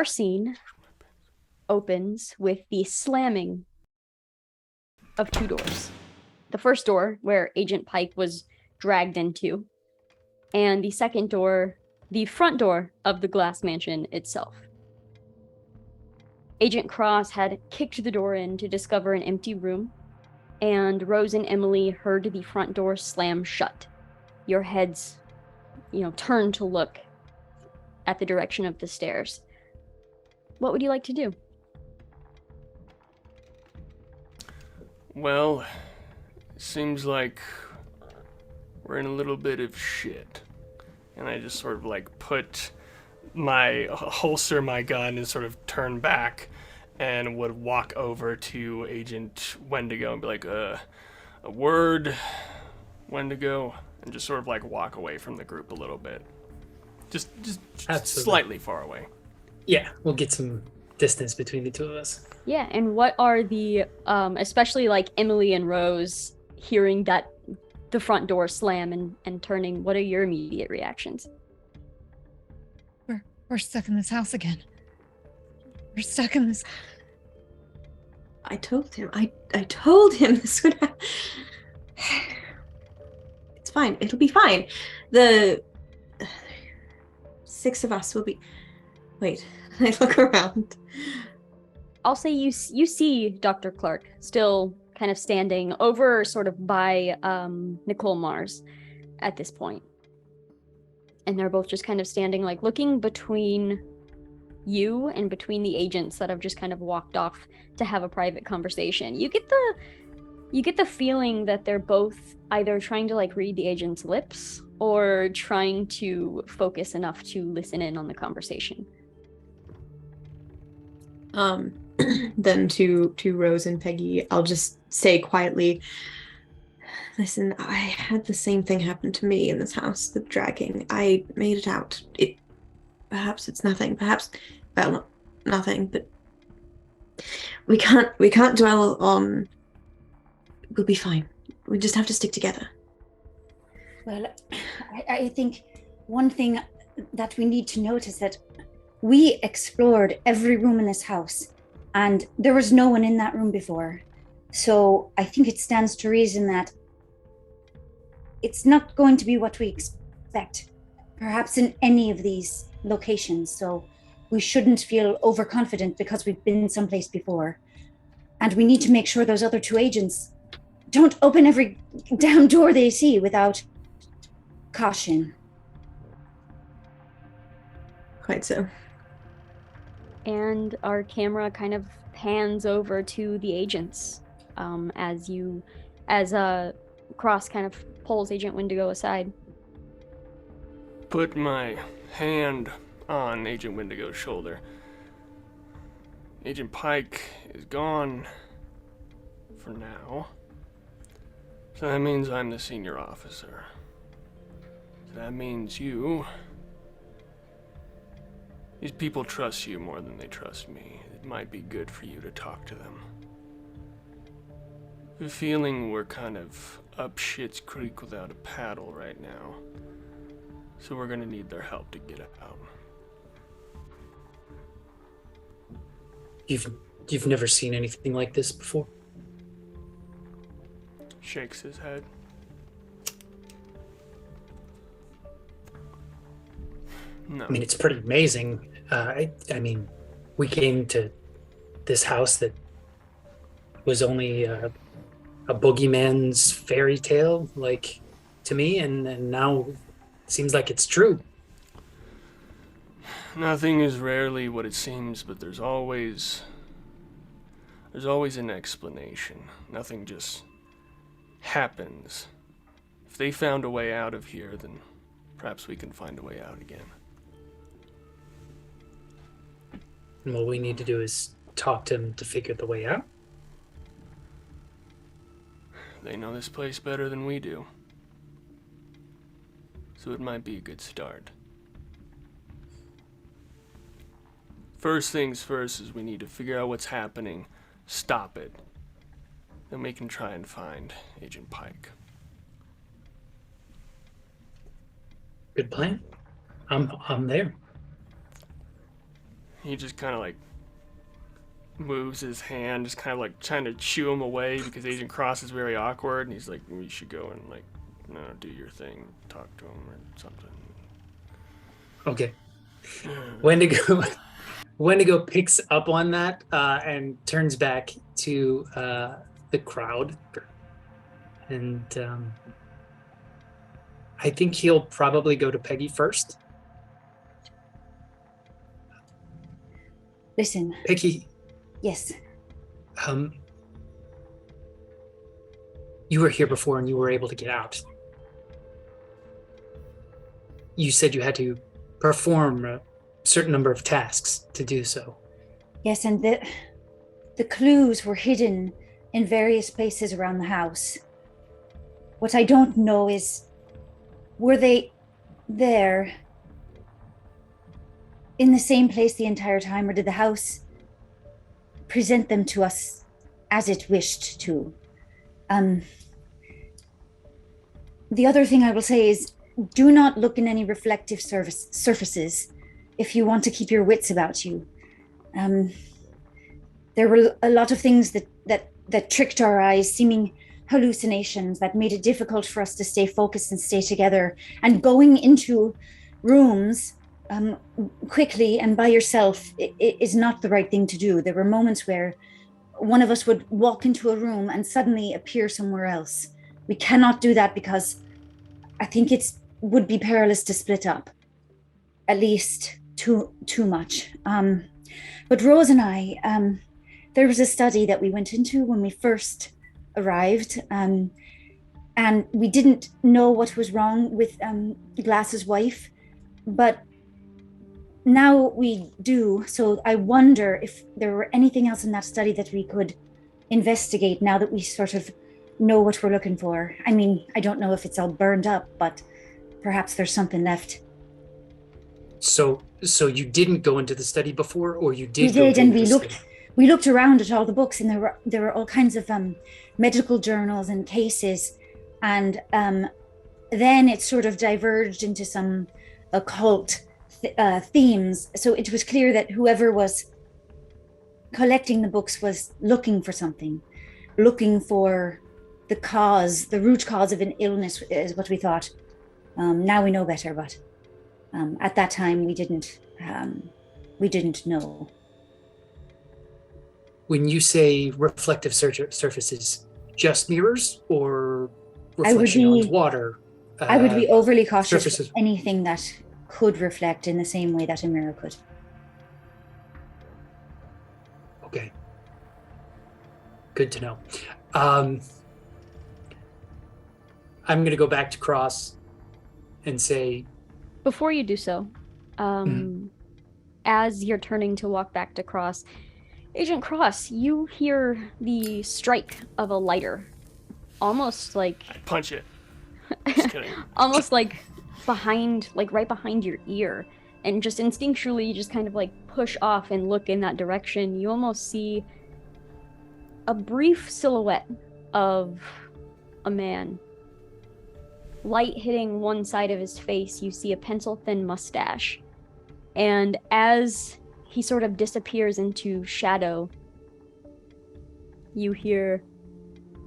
scene opens with the slamming of two doors. The first door, where Agent Pike was dragged into, and the second door, the front door of the Glass Mansion itself. Agent Cross had kicked the door in to discover an empty room, and Rose and Emily heard the front door slam shut. Your heads, turn to look at the direction of the stairs. What would you like to do? Well, it seems like we're in a little bit of shit. And I just sort of holster my gun and sort of turn back and would walk over to Agent Wendigo and be like, a word, Wendigo, and just sort of walk away from the group a little bit. Just slightly far away. Yeah, we'll get some distance between the two of us. Yeah, and what are the, especially Emily and Rose hearing that the front door slam and turning, what are your immediate reactions? We're stuck in this house again. We're stuck in this. I told him this would happen. It's fine. It'll be fine. The 6 of us will be... Wait, I look around. I'll say you see Dr. Clark still kind of standing over sort of by Nicole Mars at this point. And they're both just kind of standing, looking between you and between the agents that have just kind of walked off to have a private conversation. You get the feeling that they're both either trying to read the agent's lips or trying to focus enough to listen in on the conversation. Then to Rose and Peggy, I'll just say quietly, listen, I had the same thing happen to me in this house, the dragging. I made it out. Perhaps it's nothing. Nothing, but we can't dwell on... We'll be fine. We just have to stick together. Well, I think one thing that we need to note is that we explored every room in this house, and there was no one in that room before. So I think it stands to reason that it's not going to be what we expect, perhaps in any of these locations. So we shouldn't feel overconfident because we've been someplace before. And we need to make sure those other two agents don't open every damn door they see without caution. Quite so. And our camera kind of pans over to the agents as Cross kind of pulls Agent Wendigo aside. Put my hand on Agent Wendigo's shoulder. Agent Pike is gone for now. So that means I'm the senior officer. So that means these people trust you more than they trust me. It might be good for you to talk to them. I have a feeling we're kind of up shit's creek without a paddle right now. So we're gonna need their help to get out. You've never seen anything like this before? Shakes his head. No. I mean, it's pretty amazing. I mean, we came to this house that was only a boogeyman's fairy tale, to me, and now it seems like it's true. Nothing is rarely what it seems, but there's always an explanation. Nothing just happens. If they found a way out of here, then perhaps we can find a way out again. And what we need to do is talk to them to figure the way out. They know this place better than we do. So it might be a good start. First things first is we need to figure out what's happening, stop it. Then we can try and find Agent Pike. Good plan. I'm there. he just kind of like moves his hand, just kind of like trying to shoo him away because Agent Cross is very awkward, and he's like, "You should go and like, no, do your thing, talk to him or something." Okay. Wendigo picks up on that and turns back to the crowd, and I think he'll probably go to Peggy first. Listen. Peggy. Yes. You were here before and you were able to get out. You said you had to perform a certain number of tasks to do so. Yes, and the clues were hidden in various places around the house. What I don't know is, were they there in the same place the entire time, or did the house present them to us as it wished to? The other thing I will say is, do not look in any reflective surfaces if you want to keep your wits about you. There were a lot of things that tricked our eyes, seeming hallucinations that made it difficult for us to stay focused and stay together. And going into rooms quickly and by yourself is not the right thing to do. There were moments where one of us would walk into a room and suddenly appear somewhere else. We cannot do that because I think it would be perilous to split up, at least too much. But Rose and I, there was a study that we went into when we first arrived, and we didn't know what was wrong with Glass's wife, but now we do. So I wonder if there were anything else in that study that we could investigate now that we sort of know what we're looking for. I mean, I don't know if it's all burned up, but perhaps there's something left. So you didn't go into the study before, or you did? We did, and we looked around at all the books, and there were all kinds of medical journals and cases, and then it sort of diverged into some occult themes. So it was clear that whoever was collecting the books was looking for something, looking for the root cause of an illness is what we thought. Now we know better, but at that time we didn't know. When you say reflective surfaces, just mirrors or reflection on water? I would be overly cautious surfaces. with anything that could reflect in the same way that a mirror could. Okay. Good to know. I'm going to go back to Cross and say... Before you do so, as you're turning to walk back to Cross, Agent Cross, you hear the strike of a lighter. Almost like... I punch it. Just kidding. Almost like right behind your ear. And just instinctually, you just kind of like push off and look in that direction. You almost see a brief silhouette of a man. Light hitting one side of his face, you see a pencil-thin mustache. And as he sort of disappears into shadow, you hear...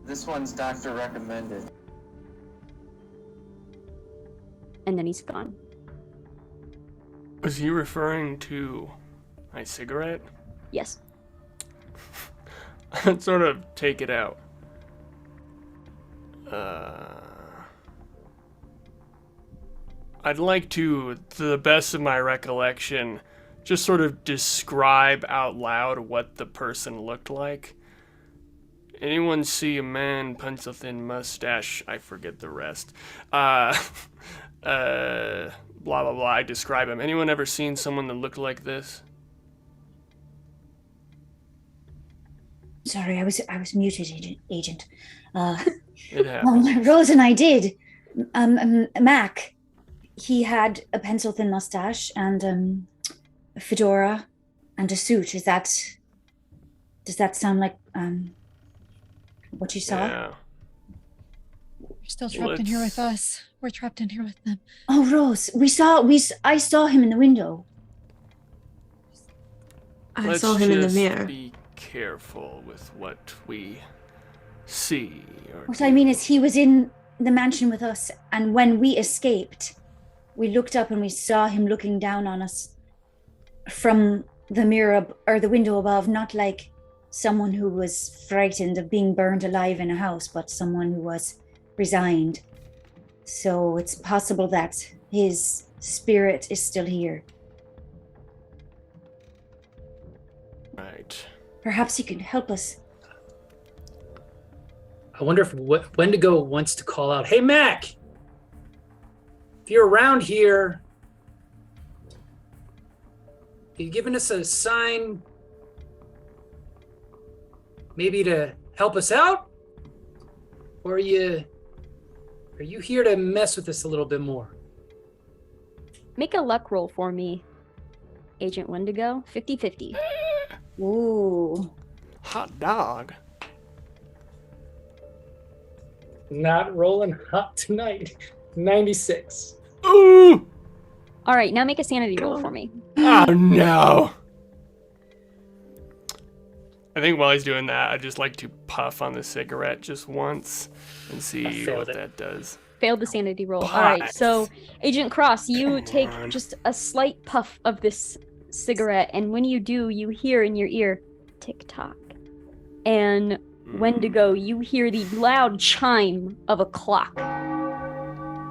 This one's doctor recommended. And then he's gone. Was he referring to my cigarette? Yes. I'd sort of take it out. I'd like to the best of my recollection, just sort of describe out loud what the person looked like. Anyone see a man, pencil-thin mustache? I forget the rest. Blah, blah, blah. I describe him. Anyone ever seen someone that looked like this? Sorry, I was muted, Agent. It happens. Rose and I did. Mac, he had a pencil-thin mustache and a fedora and a suit. Does that sound like what you saw? Yeah. You're still trapped in here with us. We're trapped in here with them. Oh, Rose, I saw him in the window. I saw him in the mirror. Be careful with what we see. What I mean is he was in the mansion with us, and when we escaped, we looked up and we saw him looking down on us from the mirror or the window above, not like someone who was frightened of being burned alive in a house, but someone who was resigned. So it's possible that his spirit is still here. Right. Perhaps he can help us. I wonder if Wendigo wants to call out, "Hey, Mac! If you're around here, are you giving us a sign maybe to help us out? Or are you here to mess with us a little bit more?" Make a luck roll for me, Agent Wendigo. 50-50. Ooh. Hot dog. Not rolling hot tonight. 96. Ooh! All right, now make a sanity roll for me. Oh no! I think while he's doing that, I'd just like to puff on the cigarette just once and see what that does. Failed the sanity roll. All right, so Agent Cross, you take just a slight puff of this cigarette, and when you do, you hear in your ear, tick-tock. And Wendigo, you hear the loud chime of a clock.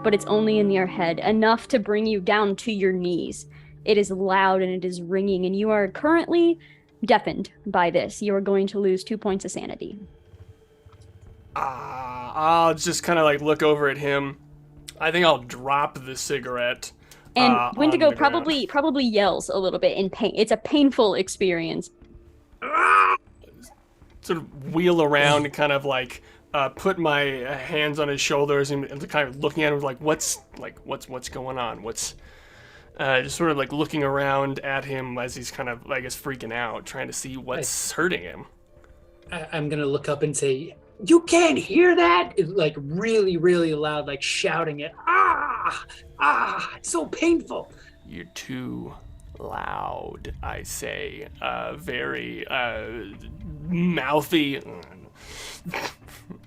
But it's only in your head, enough to bring you down to your knees. It is loud and it is ringing, and you are currently deafened by this. You are going to lose 2 points of sanity. I'll just kind of like look over at him. I think I'll drop the cigarette. And Wendigo probably yells a little bit in pain. It's a painful experience. Sort of wheel around and kind of like put my hands on his shoulders and kind of looking at him like what's going on? What's just sort of like looking around at him as he's kind of I guess freaking out, trying to see what's hurting him. I'm gonna look up and say, "You can't hear that?" It's like really, really loud, like shouting it. It's so painful. You're too loud, I say. Very mouthy,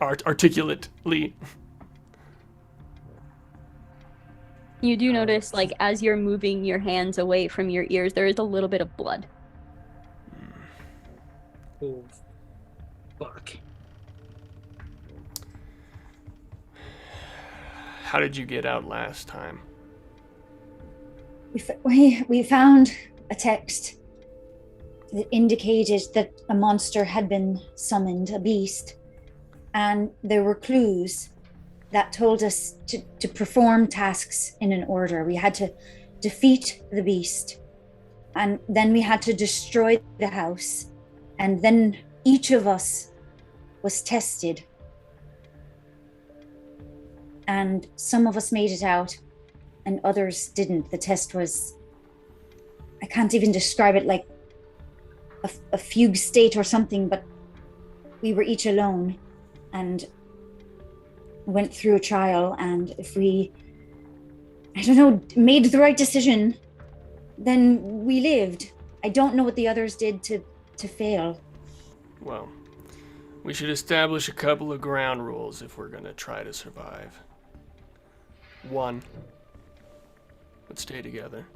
articulately. You do notice, like, as you're moving your hands away from your ears, there is a little bit of blood. Oh, fuck. How did you get out last time? We found a text that indicated that a monster had been summoned, a beast, and there were clues that told us to perform tasks in an order. We had to defeat the beast, and then we had to destroy the house, and then each of us was tested. And some of us made it out, and others didn't. The test was, I can't even describe it, like a fugue state or something, but we were each alone and went through a trial, and if we, I don't know, made the right decision, then we lived. I don't know what the others did to fail. Well, we should establish a couple of ground rules if we're gonna try to survive. 1, let's stay together.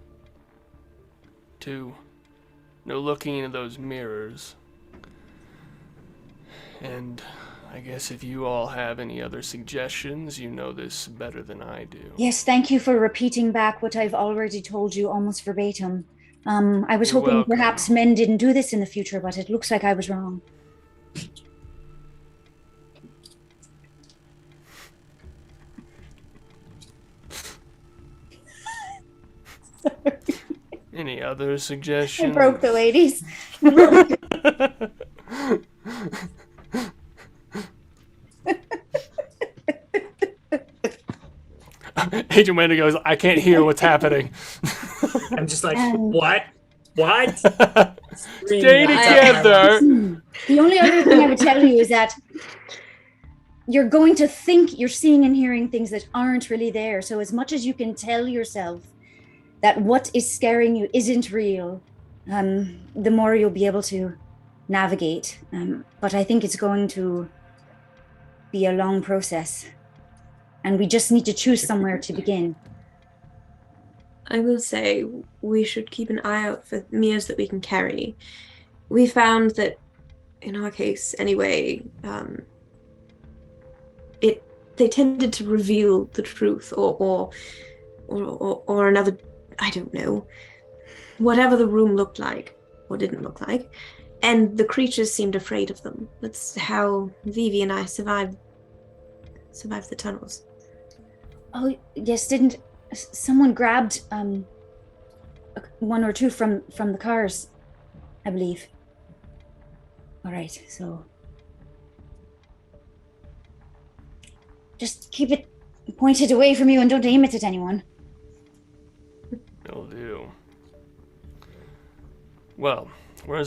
2, no looking into those mirrors. And I guess if you all have any other suggestions, you know this better than I do. Yes, thank you for repeating back what I've already told you almost verbatim. I was You're hoping welcome. perhaps men didn't do this in the future, but it looks like I was wrong. Any other suggestions? I broke the ladies. Agent Wendigo goes, I can't hear what's happening. I'm just like, what? What? Stay together. The only other thing I would tell you is that you're going to think you're seeing and hearing things that aren't really there. So as much as you can tell yourself that what is scaring you isn't real, the more you'll be able to navigate. But I think it's going to be a long process. And we just need to choose somewhere to begin. I will say we should keep an eye out for mirrors that we can carry. We found that, in our case anyway, they tended to reveal the truth or another, I don't know, whatever the room looked like or didn't look like, and the creatures seemed afraid of them. That's how Vivi and I survived the tunnels. Oh yes, didn't someone grabbed one or two from the cars, I believe. All right, so just keep it pointed away from you and don't aim it at anyone. Will do. Well, where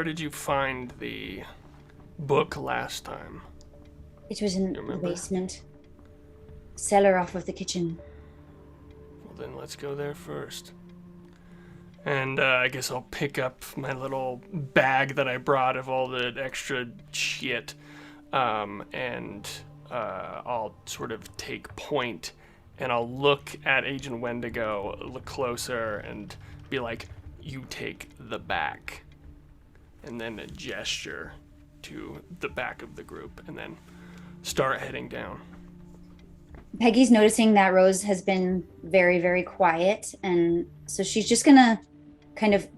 did you find the book last time? It was in the basement. Cellar off of the kitchen. Well, then let's go there first. And I guess I'll pick up my little bag that I brought of all the extra shit, and I'll sort of take point, and I'll look at Agent Wendigo, look closer, and be like, "You take the back," and then a gesture to the back of the group, and then start heading down. Peggy's noticing that Rose has been very, very quiet, and so she's just gonna kind of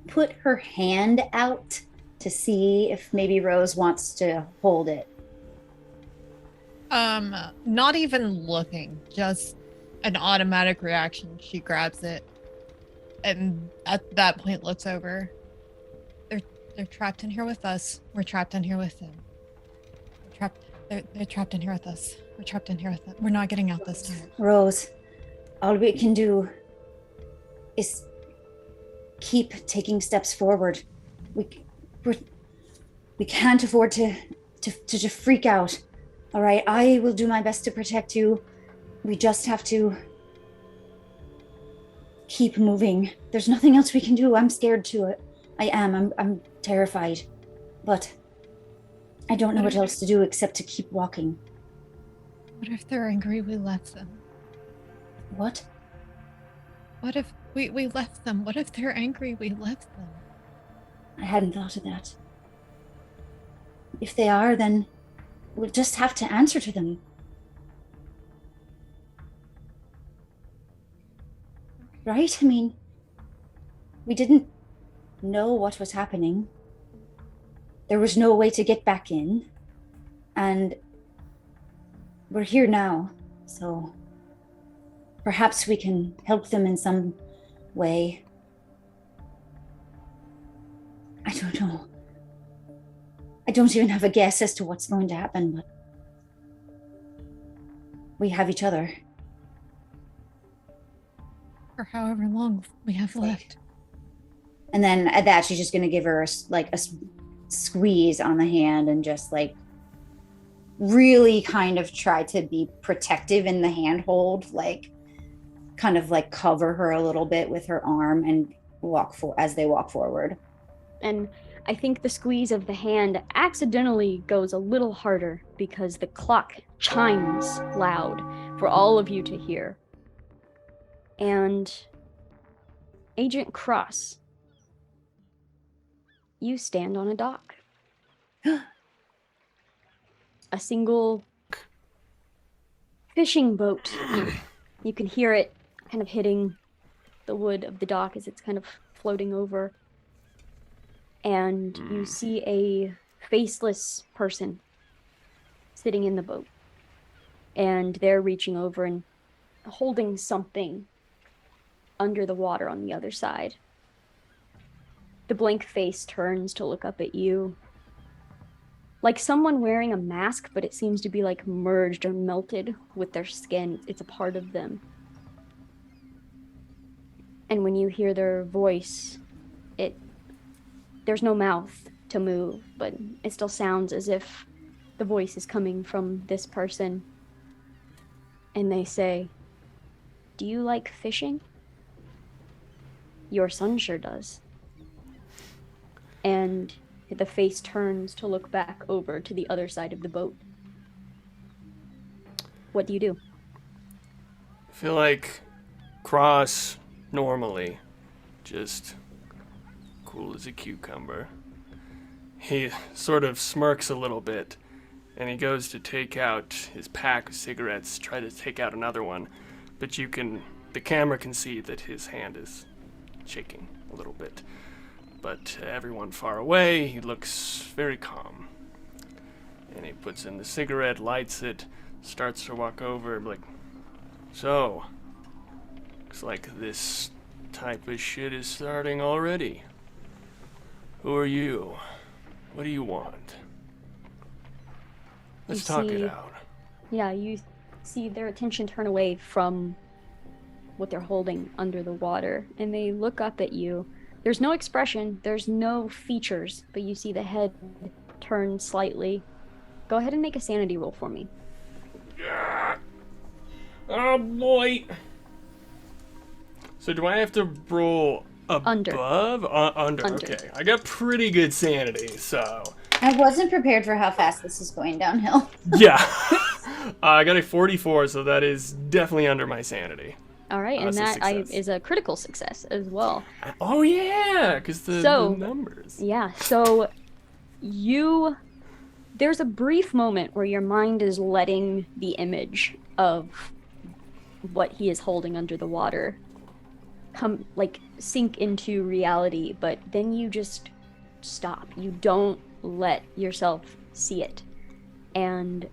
put her hand out to see if maybe Rose wants to hold it. Not even looking, just an automatic reaction. She grabs it, and at that point looks over. They're trapped in here with us. We're trapped in here with them. They're trapped in here with us. We're trapped in here with them. We're not getting out this time. Rose, all we can do is keep taking steps forward. We can't afford to freak out. All right, I will do my best to protect you. We just have to keep moving. There's nothing else we can do. I'm scared to it. I'm terrified, but I don't know what else to do except to keep walking. What if they're angry we left them? What? What if we left them? What if they're angry we left them? I hadn't thought of that. If they are, then we'll just have to answer to them. Right? I mean, we didn't know what was happening. There was no way to get back in. And we're here now, so perhaps we can help them in some way. I don't know. I don't even have a guess as to what's going to happen, but we have each other. For however long we have left. And then at that, she's just going to give her a squeeze on the hand and just like really kind of try to be protective in the handhold, like kind of like cover her a little bit with her arm and as they walk forward. And I think the squeeze of the hand accidentally goes a little harder because the clock chimes loud for all of you to hear. And Agent Cross, you stand on a dock. A single fishing boat. You can hear it kind of hitting the wood of the dock as it's kind of floating over. And you see a faceless person sitting in the boat. And they're reaching over and holding something under the water on the other side. The blank face turns to look up at you. Like someone wearing a mask, but it seems to be like merged or melted with their skin. It's a part of them. And when you hear their voice, there's no mouth to move, but it still sounds as if the voice is coming from this person. And they say, "Do you like fishing?" Your son sure does. And the face turns to look back over to the other side of the boat. What do you do? I feel like Cross, normally, just cool as a cucumber. He sort of smirks a little bit, and he goes to take out his pack of cigarettes, try to take out another one, but the camera can see that his hand is shaking a little bit. But to everyone far away, he looks very calm. And he puts in the cigarette, lights it, starts to walk over, like, so, looks like this type of shit is starting already. Who are you? What do you want? Let's talk it out. Yeah, you see their attention turn away from what they're holding under the water, and they look up at you. There's no expression, there's no features, but you see the head turn slightly. Go ahead and make a sanity roll for me. Yeah. Oh boy. So do I have to roll above? Under. Okay. I got pretty good sanity, so. I wasn't prepared for how fast this is going downhill. Yeah. I got a 44, so that is definitely under my sanity. All right, and that is a critical success as well. Oh yeah, because the numbers. Yeah, so there's a brief moment where your mind is letting the image of what he is holding under the water sink into reality, but then you just stop. You don't let yourself see it. And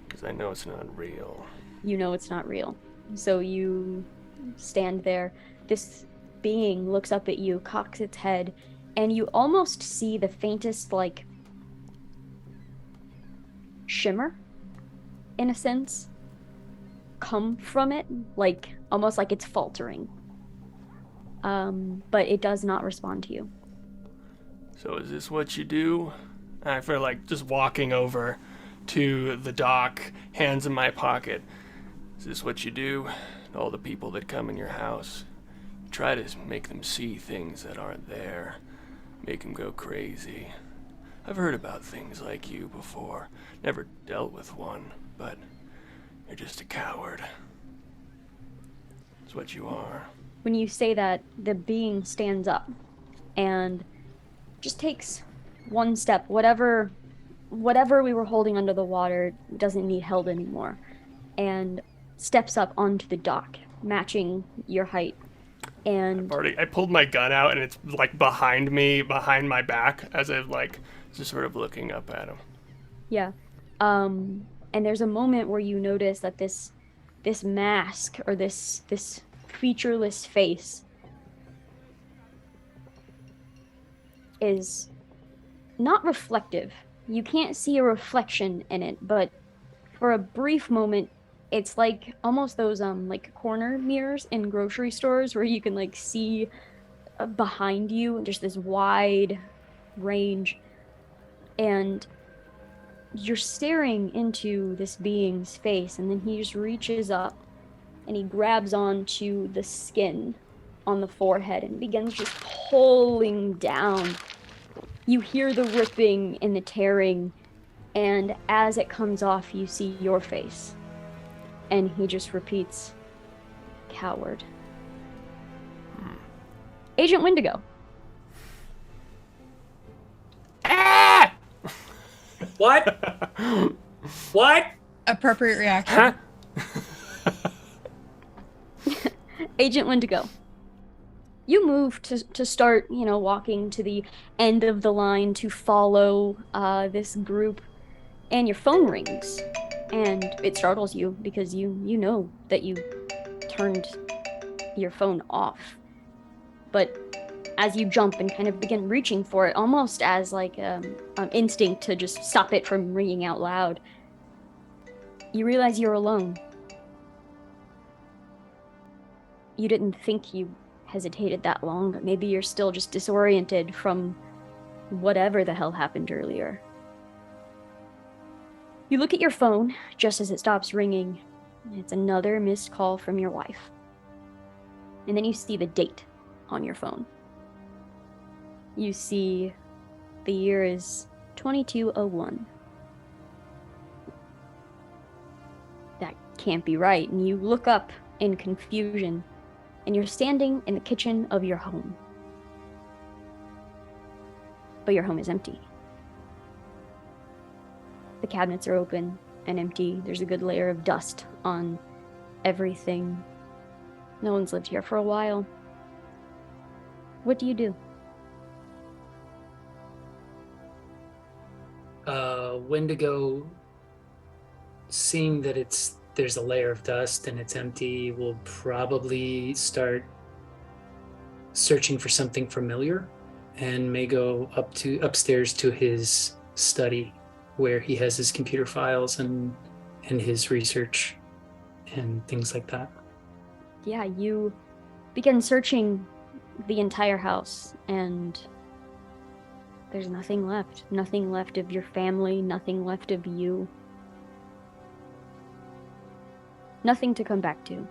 because I know it's not real. You know it's not real. So you stand there. This being looks up at you, cocks its head, and you almost see the faintest, shimmer, in a sense, come from it, almost like it's faltering. But it does not respond to you. So is this what you do? I feel like just walking over to the dock, hands in my pocket. Is this what you do to all the people that come in your house? You try to make them see things that aren't there, make them go crazy. I've heard about things like you before. Never dealt with one, but you're just a coward. That's what you are. When you say that, the being stands up and just takes one step. Whatever we were holding under the water doesn't need held anymore, and steps up onto the dock, matching your height. And I pulled my gun out, and it's behind me, behind my back, as I'm just sort of looking up at him. Yeah. And there's a moment where you notice that this mask, or this featureless face, is not reflective. You can't see a reflection in it, but for a brief moment, it's almost those corner mirrors in grocery stores where you can see behind you, just this wide range, and you're staring into this being's face, and then he just reaches up and he grabs onto the skin on the forehead and begins just pulling down. You hear the ripping and the tearing, and as it comes off, you see your face. And he just repeats, coward. Agent Wendigo. Ah! What? What? Appropriate reaction. Agent Wendigo. You move to start, walking to the end of the line to follow this group, and your phone rings, and it startles you because you know that you turned your phone off. But as you jump and kind of begin reaching for it, almost as an instinct to just stop it from ringing out loud, you realize you're alone. You didn't think you hesitated that long, but maybe you're still just disoriented from whatever the hell happened earlier. You look at your phone just as it stops ringing. It's another missed call from your wife. And then you see the date on your phone. You see the year is 2201. That can't be right, and you look up in confusion, and you're standing in the kitchen of your home. But your home is empty. The cabinets are open and empty. There's a good layer of dust on everything. No one's lived here for a while. What do you do? Wendigo, seeing that there's a layer of dust and it's empty, will probably start searching for something familiar, and may go upstairs to his study, where he has his computer files and his research and things like that. Yeah, you begin searching the entire house, and there's nothing left. Nothing left of your family, nothing left of you. Nothing to come back to.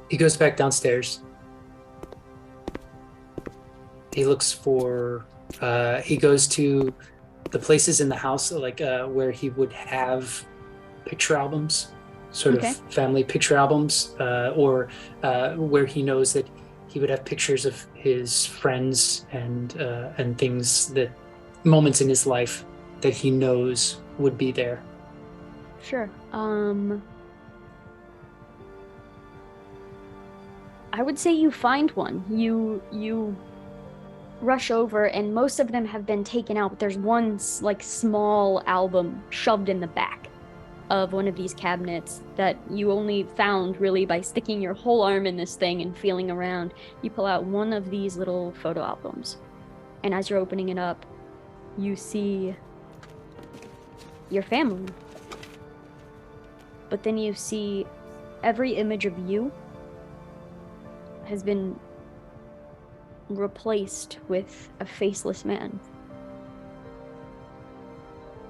He goes back downstairs. He looks for, he goes to the places in the house, like where he would have picture albums, sort of family picture albums, or where he knows that he would have pictures of his friends and things, that moments in his life that he knows would be there. Sure. I would say you find one. You rush over, and most of them have been taken out, but there's one like small album shoved in the back of one of these cabinets that you only found really by sticking your whole arm in this thing and feeling around. You pull out one of these little photo albums, and as you're opening it up, you see your family. But then you see every image of you has been replaced with a faceless man.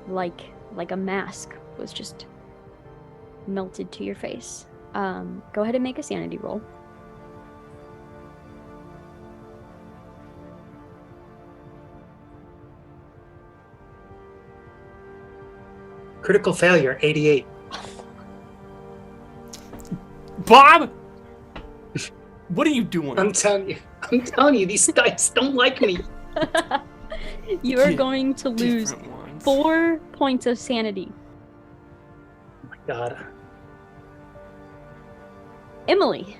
Like a mask was just melted to your face. Go ahead and make a sanity roll. Critical failure, 88. Bob! What are you doing? I'm telling you, these dice don't like me. You are going to lose 4 points of sanity. Oh my god. Emily.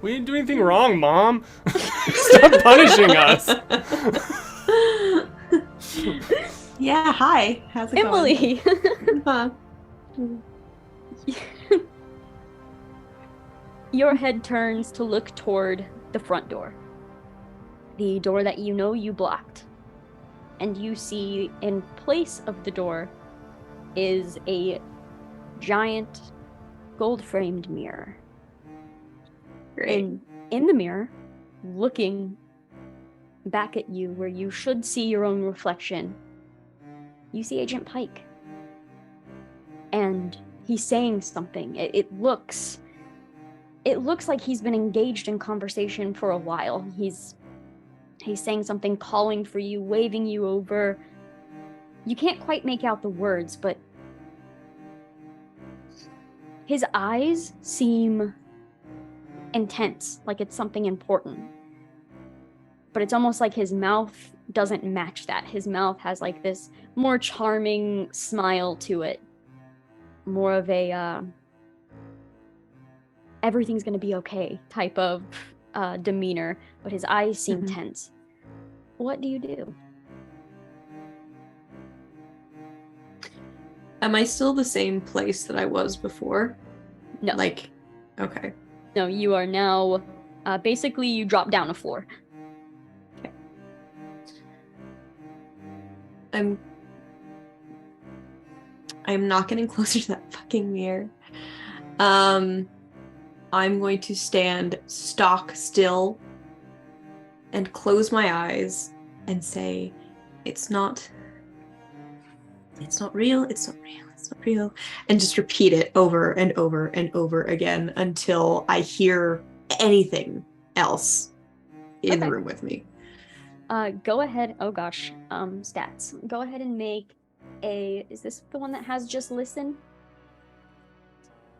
We didn't do anything wrong, Mom. Stop punishing us. Yeah, hi. How's it Emily. going? Your head turns to look toward the front door. The door that you know you blocked. And you see in place of the door is a giant gold-framed mirror. Great. And in the mirror, looking back at you where you should see your own reflection, you see Agent Pike. And he's saying something. It looks like he's been engaged in conversation for a while. He's saying something, calling for you, waving you over. You can't quite make out the words, but his eyes seem intense, like it's something important. But it's almost like his mouth doesn't match that. His mouth has like this more charming smile to it. More of a everything's gonna be okay type of demeanor, but his eyes seem tense. What do you do? Am I still the same place that I was before? No. Okay. No, you are now, basically you drop down a floor. Okay. I'm not getting closer to that fucking mirror. I'm going to stand stock still and close my eyes and say, it's not It's not real. It's not real. It's not real. And just repeat it over and over and over again until I hear anything else in the room with me. Go ahead. Oh gosh. Stats. Go ahead and make a. Is this the one that has just listen?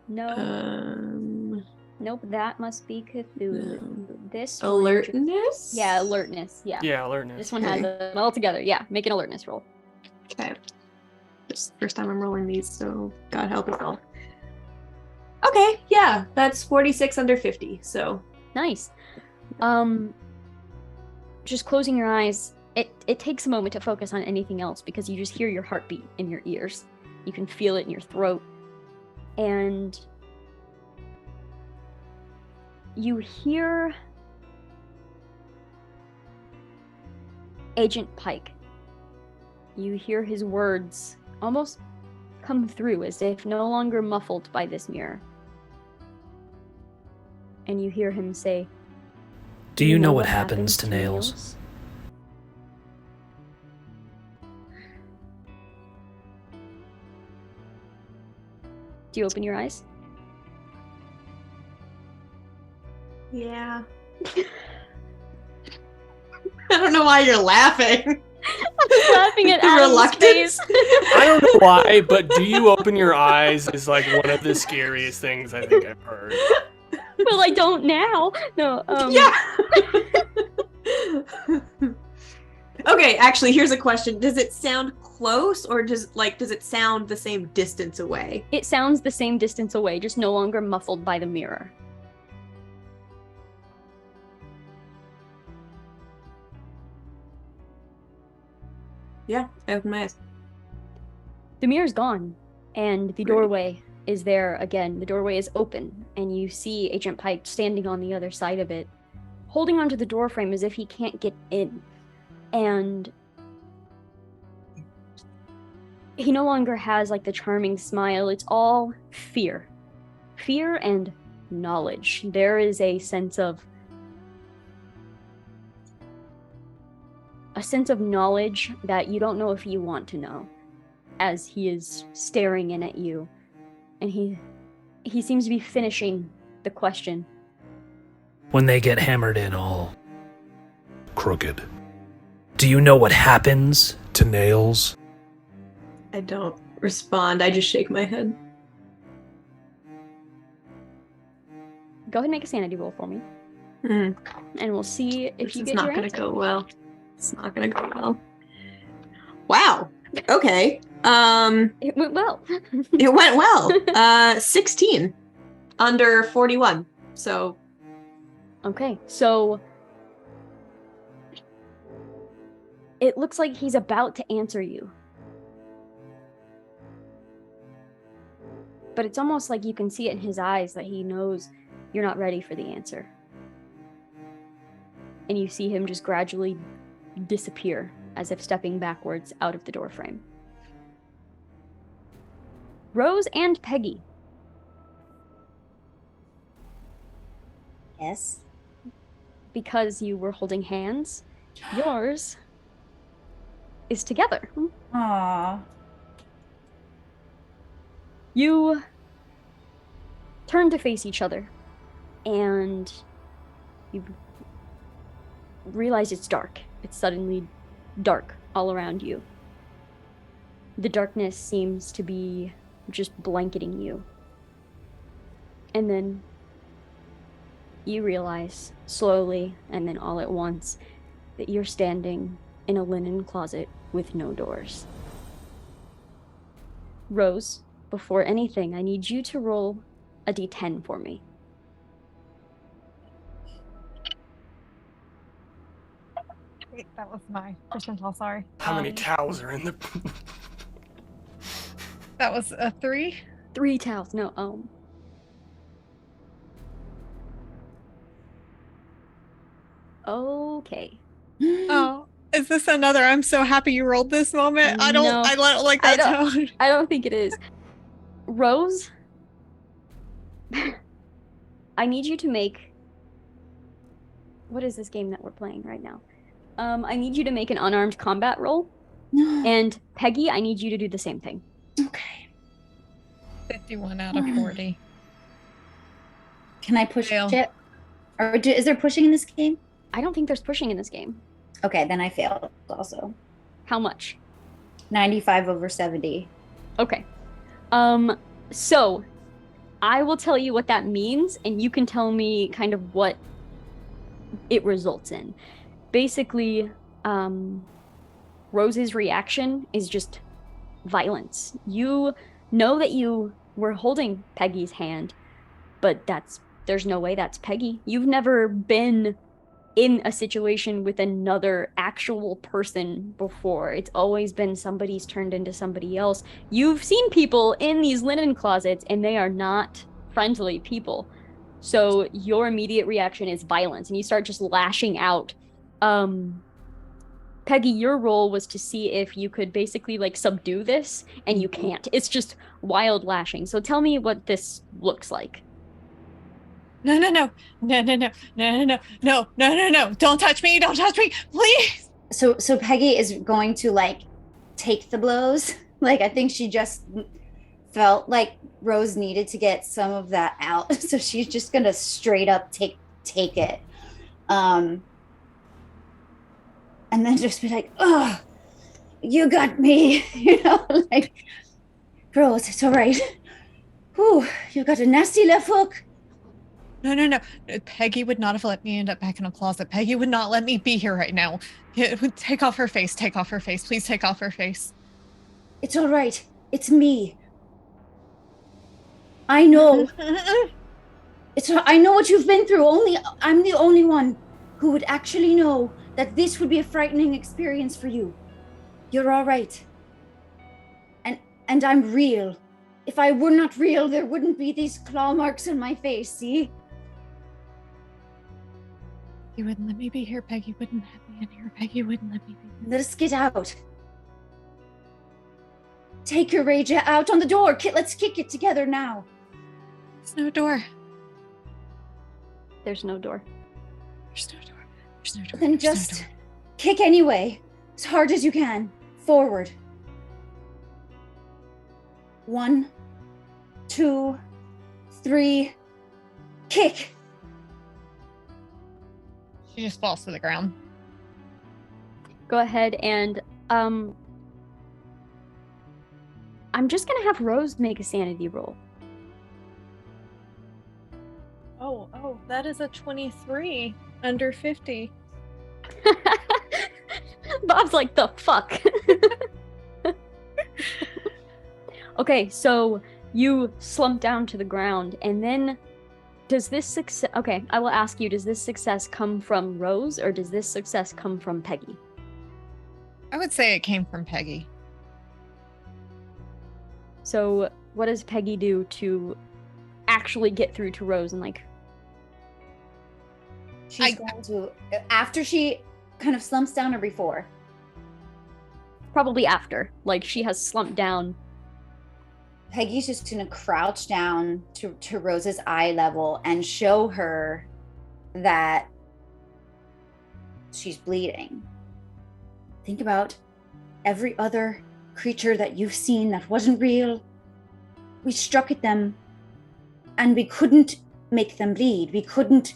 No. Nope. That must be Cthulhu. No. This Alertness? Yeah, alertness. Yeah. Yeah, alertness. This one has it all together. Yeah, make an alertness roll. Okay. This is the first time I'm rolling these, so God help us all. Okay, yeah, that's 46 under 50, so. Nice. Just closing your eyes, it takes a moment to focus on anything else because you just hear your heartbeat in your ears. You can feel it in your throat. And you hear Agent Pike. You hear his words almost come through as if no longer muffled by this mirror. And you hear him say, "Do you know what happens to nails?" Do you open your eyes? Yeah. I don't know why you're laughing. I'm just laughing at Adam's reluctance. face. I don't know why, but do you open your eyes is like one of the scariest things I think I've heard. Well, I don't now. No. Yeah. Okay, actually, here's a question. Does it sound close or does it sound the same distance away? It sounds the same distance away, just no longer muffled by the mirror. Yeah, I open my eyes. The mirror's gone, and the doorway is there again. The doorway is open, and you see Agent Pike standing on the other side of it, holding onto the doorframe as if he can't get in. And he no longer has like the charming smile. It's all fear. Fear and knowledge. There is a sense of knowledge that you don't know if you want to know, as he is staring in at you. And he seems to be finishing the question. When they get hammered in all crooked, do you know what happens to nails? I don't respond. I just shake my head. Go ahead and make a sanity roll for me. Mm. And we'll see if you get It's not your gonna answer. go well. It's not gonna go well. Wow. Okay. It went well. It went well. 16 under 41. So Okay, so it looks like he's about to answer you. But it's almost like you can see it in his eyes that he knows you're not ready for the answer. And you see him just gradually disappear, as if stepping backwards out of the doorframe. Rose and Peggy. Yes. Because you were holding hands, yours is together. Aww. You turn to face each other, and you realize it's dark. It's suddenly dark all around you. The darkness seems to be just blanketing you. And then you realize, slowly and then all at once, that you're standing in a linen closet with no doors. Rose, before anything, I need you to roll a d10 for me. Wait, that was my percentile, sorry. How many towels are in the... That was a 3? 3 towels, no, Okay. Oh, is this another I'm so happy you rolled this moment? I don't like that tone. I don't think it is. Rose, I need you to make... What is this game that we're playing right now? I need you to make an unarmed combat roll No. And Peggy, I need you to do the same thing. Okay. 51 out of 40. Can I push Fail. it? Or is there pushing in this game? I don't think there's pushing in this game. Okay, then I failed also. How much? 95 over 70. Okay. So I will tell you what that means, and you can tell me kind of what it results in. Basically, Rose's reaction is just violence. You know that you were holding Peggy's hand, but there's no way that's Peggy. You've never been in a situation with another actual person before. It's always been somebody's turned into somebody else. You've seen people in these linen closets, and they are not friendly people. So your immediate reaction is violence, and you start just lashing out. Peggy, your role was to see if you could basically like subdue this, and you can't. It's just wild lashing. So tell me what this looks like. No. Don't touch me, please. So Peggy is going to like take the blows. Like I think she just felt like Rose needed to get some of that out. So she's just gonna straight up take it. And then just be like, oh, you got me. You know, like, Rose, it's all right. Whew, you got a nasty left hook. No. Peggy would not have let me end up back in a closet. Peggy would not let me be here right now. Take off her face. Please take off her face. It's all right. It's me. I know. I know what you've been through. I'm the only one who would actually know that this would be a frightening experience for you. You're all right. And I'm real. If I were not real, there wouldn't be these claw marks on my face, see? You wouldn't let me be here. Peggy wouldn't let me in here. Peggy wouldn't let me be here. Let us get out. Take your rage out on the door. Let's kick it together now. There's no door. There's no door. There's no door. Then just kick anyway, as hard as you can. Forward. 1, 2, 3, kick. She just falls to the ground. Go ahead and I'm just gonna have Rose make a sanity roll. Oh, that is a 23 under 50. Bob's like, the fuck? Okay, so you slump down to the ground, and then does this success... Okay, I will ask you, does this success come from Rose, or does this success come from Peggy? I would say it came from Peggy. So what does Peggy do to actually get through to Rose and like... She's going to... After she kind of slumps down or before? Probably after. Like, she has slumped down. Peggy's just going to crouch down to Rose's eye level and show her that she's bleeding. Think about every other creature that you've seen that wasn't real. We struck at them and we couldn't make them bleed. We couldn't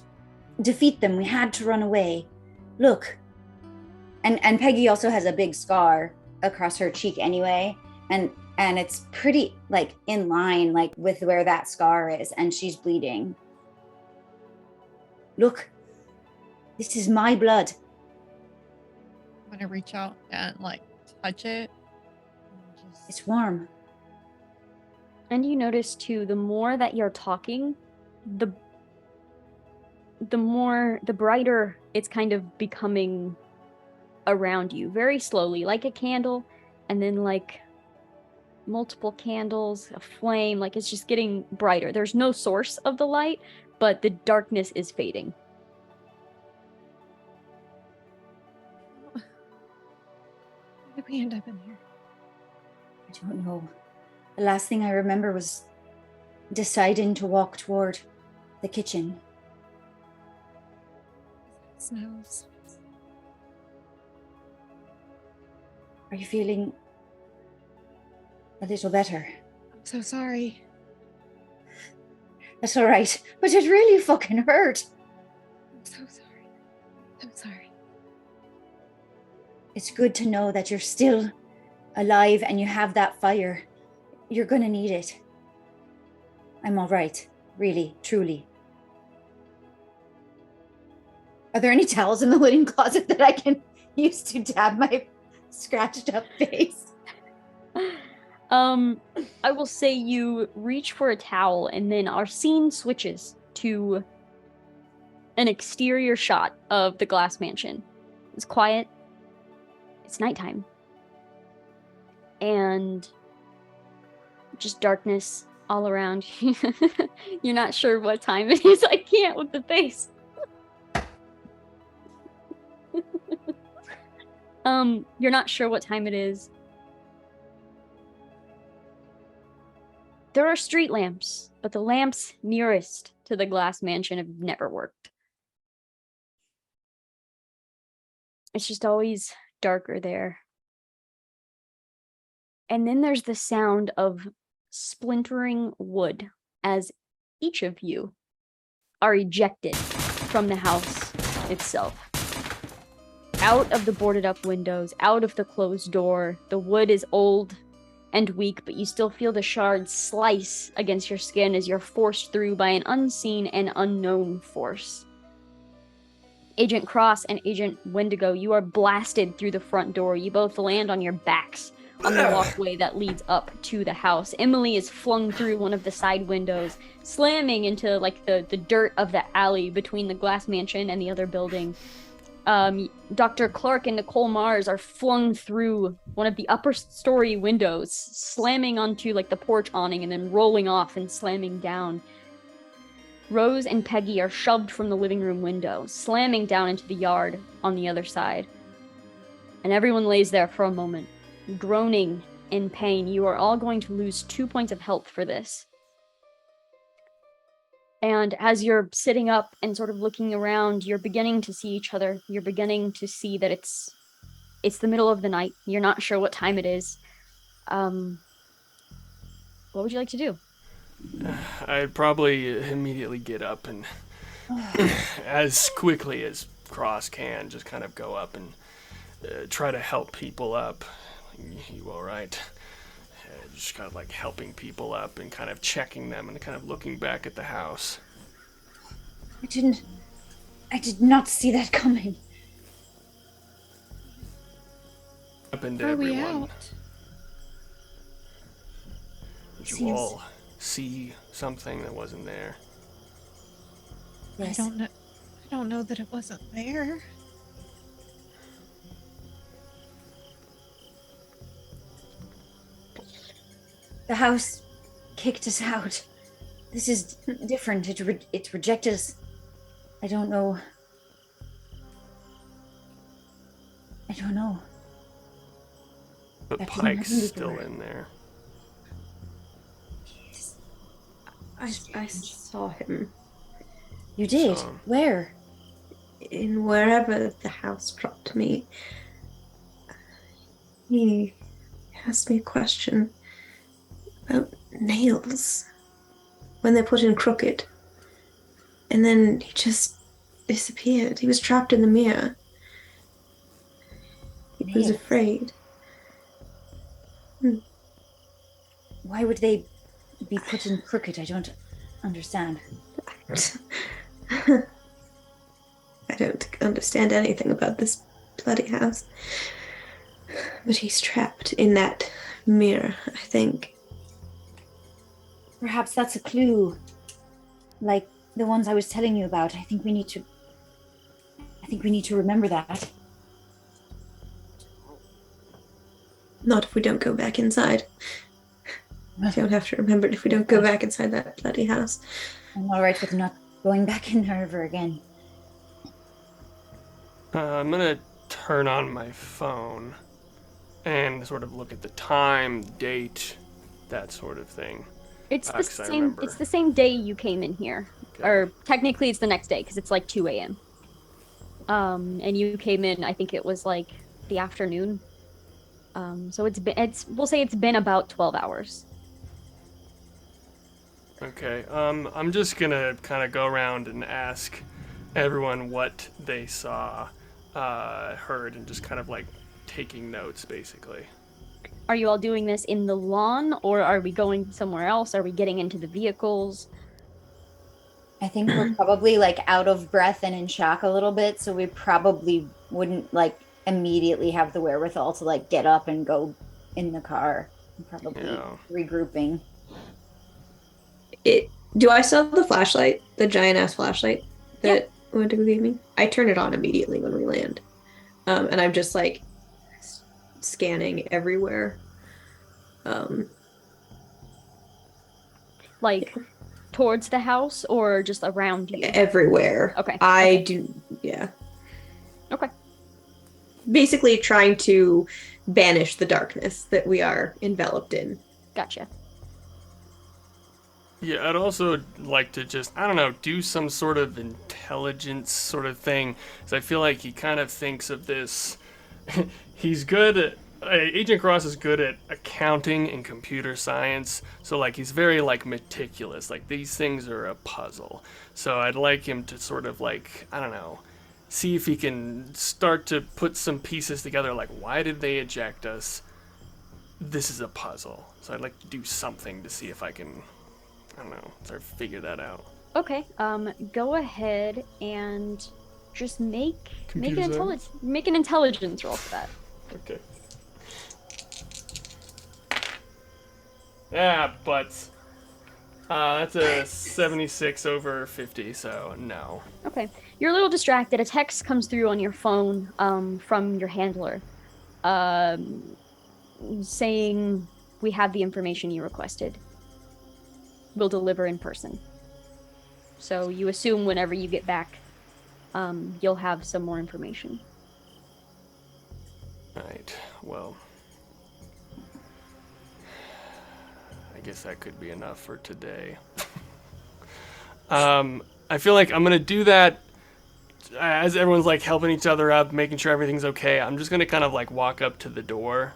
defeat them. We had to run away. Look. And Peggy also has a big scar across her cheek anyway. And it's pretty like in line like with where that scar is, and she's bleeding. Look, this is my blood. I'm gonna reach out and like touch it. It's warm. And you notice too, the more that you're talking, the brighter it's kind of becoming around you, very slowly, like a candle, and then like multiple candles, a flame, like it's just getting brighter. There's no source of the light, but the darkness is fading. How did we end up in here? I don't know. The last thing I remember was deciding to walk toward the kitchen. It smells. Are you feeling a little better? I'm so sorry. That's all right, but it really fucking hurt. I'm so sorry. I'm sorry. It's good to know that you're still alive and you have that fire. You're gonna need it. I'm all right, really, truly. Are there any towels in the linen closet that I can use to dab my scratched up face? I will say you reach for a towel, and then our scene switches to an exterior shot of the Glass Mansion. It's quiet. It's nighttime. And just darkness all around. You're not sure what time it is. I can't with the face. You're not sure what time it is. There are street lamps, but the lamps nearest to the Glass Mansion have never worked. It's just always darker there. And then there's the sound of splintering wood as each of you are ejected from the house itself. Out of the boarded up windows, out of the closed door. The wood is old and weak, but you still feel the shards slice against your skin as you're forced through by an unseen and unknown force. Agent Cross and Agent Wendigo, you are blasted through the front door. You both land on your backs on the walkway that leads up to the house. Emily is flung through one of the side windows, slamming into like the dirt of the alley between the Glass Mansion and the other building. Dr. Clark and Nicole Mars are flung through one of the upper story windows, slamming onto like the porch awning and then rolling off and slamming down. Rose and Peggy are shoved from the living room window, slamming down into the yard on the other side. And everyone lays there for a moment, groaning in pain. You are all going to lose 2 points of health for this. And as you're sitting up and sort of looking around, you're beginning to see each other. You're beginning to see that it's the middle of the night. You're not sure what time it is. What would you like to do? I'd probably immediately get up and, as quickly as Cross can, just kind of go up and try to help people up. You all right? Just kind of like helping people up and kind of checking them and kind of looking back at the house. I did not see that coming. Happened to Are we everyone. out? Did you all see something that wasn't there? Yes. I don't know that it wasn't there. The house kicked us out. This is different. It rejected us. I don't know. But That didn't Pike's happen still before. in there. I saw him You did? So- Where? in wherever the house dropped me. He asked me a question about nails when they're put in crooked. And then he just disappeared. He was trapped in the mirror. He was Nails? afraid. Why would they be put in crooked? I don't understand. I don't understand anything about this bloody house. But he's trapped in that mirror, I think. Perhaps that's a clue. Like the ones I was telling you about. I think we need to remember that. Not if we don't go back inside. We don't have to remember it if we don't go back inside that bloody house. I'm all right with not going back in there ever again. I'm gonna turn on my phone and sort of look at the time, date, that sort of thing. It's the 'Cause I same. remember. It's the same day you came in here, Okay. or technically it's the next day because it's like 2 a.m. And you came in. I think it was like the afternoon. So we'll say it's been about 12 hours. Okay. I'm just gonna kind of go around and ask everyone what they saw, heard, and just kind of like taking notes, basically. Are you all doing this in the lawn, or are we going somewhere else? Are we getting into the vehicles? I think we're probably like out of breath and in shock a little bit, so we probably wouldn't like immediately have the wherewithal to like get up and go in the car. Probably regrouping. Do I still have the flashlight, the giant ass flashlight that Wendigo gave me? I turn it on immediately when we land, and I'm just like scanning everywhere. Like towards the house or just around you? Everywhere. Okay. Yeah. Okay. Basically trying to banish the darkness that we are enveloped in. Gotcha. Yeah, I'd also like to just, I don't know, do some sort of intelligence sort of thing. Because I feel like he kind of thinks of this. He's good at, Agent Cross is good at accounting and computer science. So, like, he's very, like, meticulous. Like, these things are a puzzle. So I'd like him to sort of, like, I don't know, see if he can start to put some pieces together. Like, why did they eject us? This is a puzzle. So I'd like to do something to see if I can, I don't know, sort of figure that out. Okay. Go ahead and just make an intelligence roll for that. Okay. Yeah, but that's a 76 over 50, so no. Okay. You're a little distracted. A text comes through on your phone from your handler saying, "We have the information you requested. We'll deliver in person." So you assume whenever you get back, you'll have some more information. Right, well, I guess that could be enough for today. I feel like I'm gonna do that as everyone's like helping each other up, making sure everything's okay. I'm just gonna kind of like walk up to the door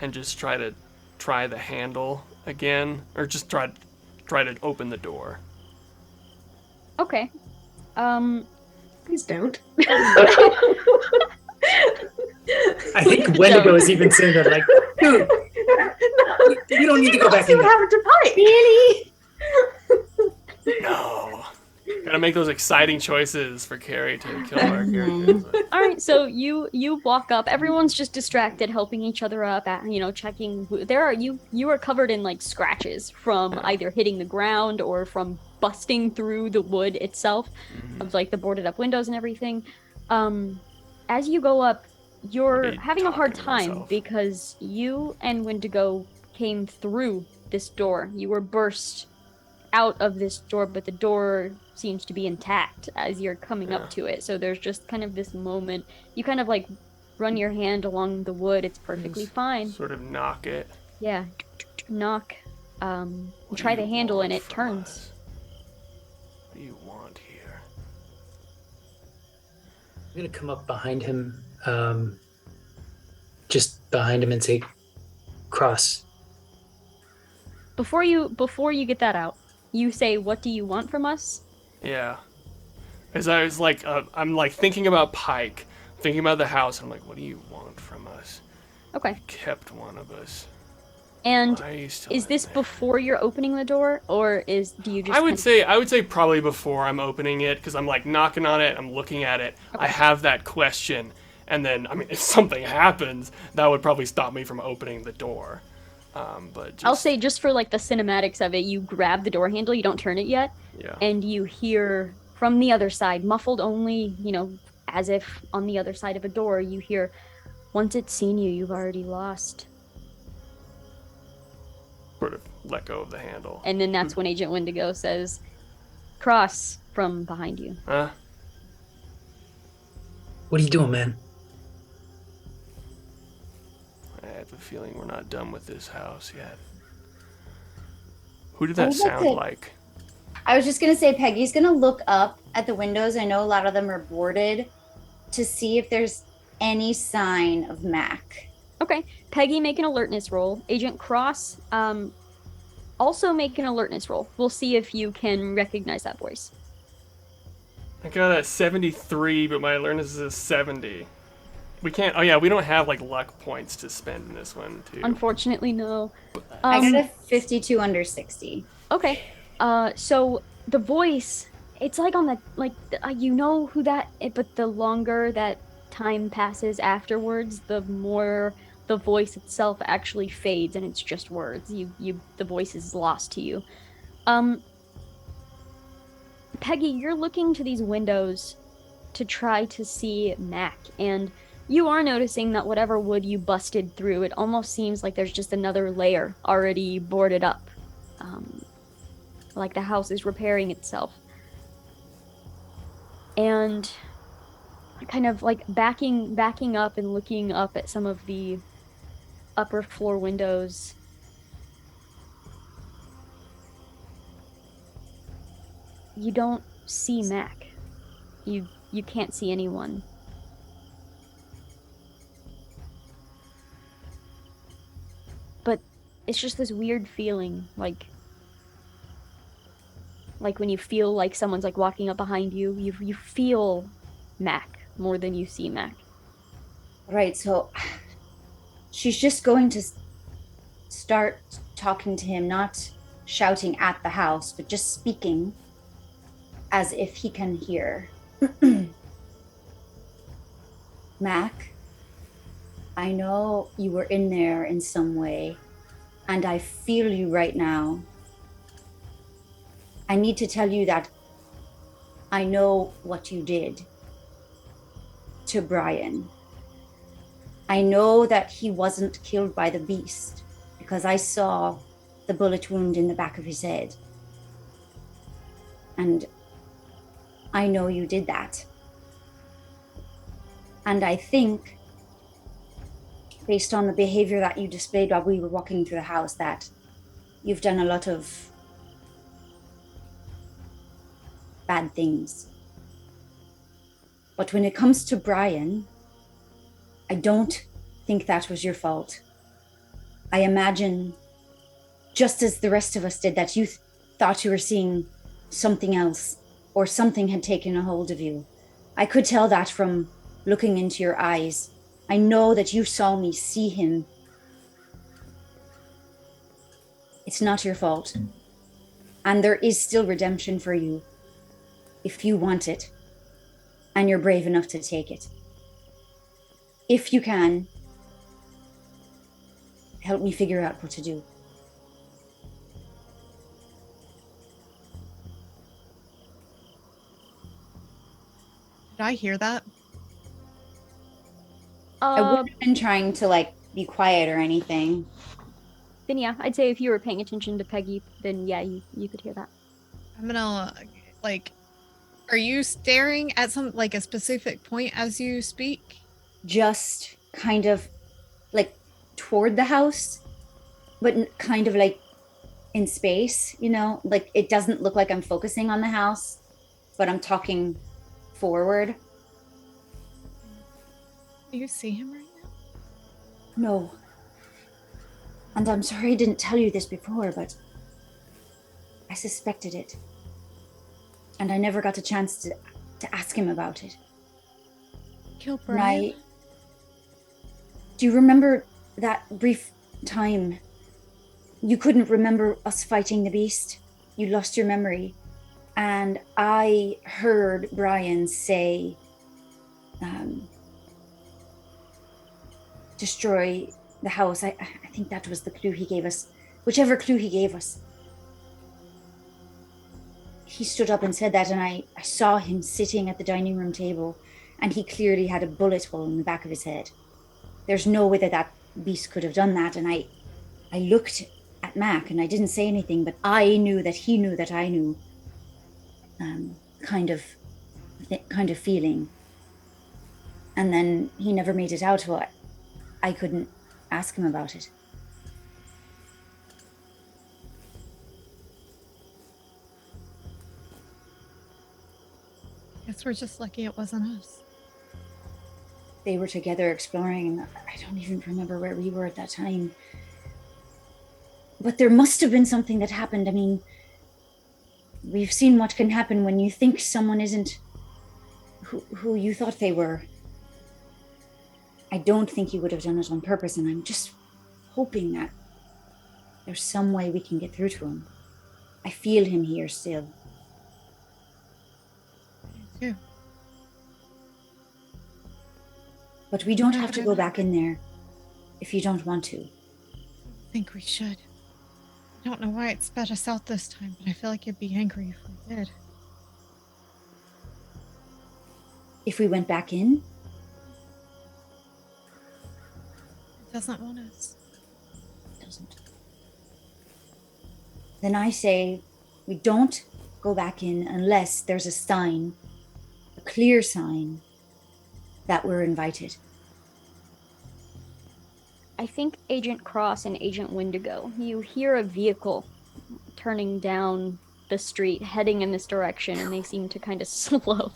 and just try the handle again, or just try to open the door. Okay. Please don't. I think Wendigo is even saying that, like, dude, you don't need to go back in there. Have to fight. Really? No. Gotta make those exciting choices for Carrie to kill our characters. All right, so you walk up. Everyone's just distracted, helping each other up. Checking. You are covered in like scratches from either hitting the ground or from busting through the wood itself, of like the boarded up windows and everything. As you go up, you're having a hard time because you and Wendigo came through this door. You were burst out of this door, but the door seems to be intact as you're coming up to it. So there's just kind of this moment. You kind of like run your hand along the wood. It's perfectly fine. Sort of knock it. Yeah. Knock. Try the handle and it turns. Us? What do you want here? I'm gonna come up behind him, just behind him, and say, "Cross." Before you get that out, you say, "What do you want from us?" Yeah. As I was like, I'm like thinking about Pike, thinking about the house. I'm like, what do you want from us? Okay. You kept one of us. And Why are you still is in this there? before you're opening the door, or do you just? I would say probably before I'm opening it, because I'm like knocking on it, I'm looking at it. Okay. I have that question, and then I mean, if something happens, that would probably stop me from opening the door. But I'll say just for like the cinematics of it, you grab the door handle, you don't turn it yet, and you hear from the other side, muffled only, as if on the other side of a door, you hear, "Once it's seen you, you've already lost." sort of let go of the handle. And then that's when Agent Wendigo says, "Cross," from behind you. Huh? What are you doing, man? I have a feeling we're not done with this house yet. Who did that sound like? I was just gonna say Peggy's gonna look up at the windows. I know a lot of them are boarded, to see if there's any sign of Mac. Okay. Peggy, make an alertness roll. Agent Cross, also make an alertness roll. We'll see if you can recognize that voice. I got a 73, but my alertness is a 70. We can't. Oh yeah, we don't have like luck points to spend in this one too. Unfortunately, no. I got a 52 under 60. Okay. So the voice, it's like on the you know who that, but the longer that time passes afterwards, the more the voice itself actually fades, and it's just words. The voice is lost to you. Peggy, you're looking to these windows to try to see Mac, and you are noticing that whatever wood you busted through, it almost seems like there's just another layer already boarded up. Like the house is repairing itself. And kind of like backing up and looking up at some of the upper floor windows. You don't see Mac. You can't see anyone. But it's just this weird feeling, like when you feel like someone's like walking up behind you, you feel Mac more than you see Mac. Right, so she's just going to start talking to him, not shouting at the house, but just speaking as if he can hear. Mac, I know you were in there in some way, and I feel you right now. I need to tell you that I know what you did to Brian. I know that he wasn't killed by the beast because I saw the bullet wound in the back of his head. And I know you did that. And I think, based on the behavior that you displayed while we were walking through the house, that you've done a lot of bad things. But when it comes to Brian, I don't think that was your fault. I imagine, just as the rest of us did, that you thought you were seeing something else, or something had taken a hold of you. I could tell that from looking into your eyes. I know that you saw me see him. It's not your fault. And there is still redemption for you, if you want it, and you're brave enough to take it. If you can, help me figure out what to do. Did I hear that? I wouldn't have been trying to be quiet or anything. Then yeah, I'd say if you were paying attention to Peggy, then yeah, you could hear that. I'm gonna are you staring at a specific point as you speak? Just kind of toward the house, but kind of in space, it doesn't look like I'm focusing on the house, but I'm talking forward. Do you see him right now? No. And I'm sorry I didn't tell you this before, but I suspected it. And I never got a chance to ask him about it. Kill Brian? Do you remember that brief time you couldn't remember us fighting the beast? You lost your memory. And I heard Brian say, destroy the house. I think that was the clue he gave us. Whichever clue he gave us. He stood up and said that, and I saw him sitting at the dining room table, and he clearly had a bullet hole in the back of his head. There's no way that beast could have done that, and I looked at Mac, and I didn't say anything, but I knew that he knew that I knew. Kind of feeling. And then he never made it out, so I couldn't ask him about it. Guess we're just lucky it wasn't us. they were together exploring. I don't even remember where we were at that time. But there must have been something that happened. I mean, we've seen what can happen when you think someone isn't who you thought they were. I don't think he would have done it on purpose, and I'm just hoping that there's some way we can get through to him. I feel him here still. Yeah. But we don't have to go back in there if you don't want to. I think we should. I don't know why it spat us out this time, but I feel like you'd be angry if we did. If we went back in? It doesn't want us. It doesn't. Then I say we don't go back in unless there's a sign, a clear sign, that we're invited. I think Agent Cross and Agent Wendigo, you hear a vehicle turning down the street, heading in this direction, and they seem to kind of slow.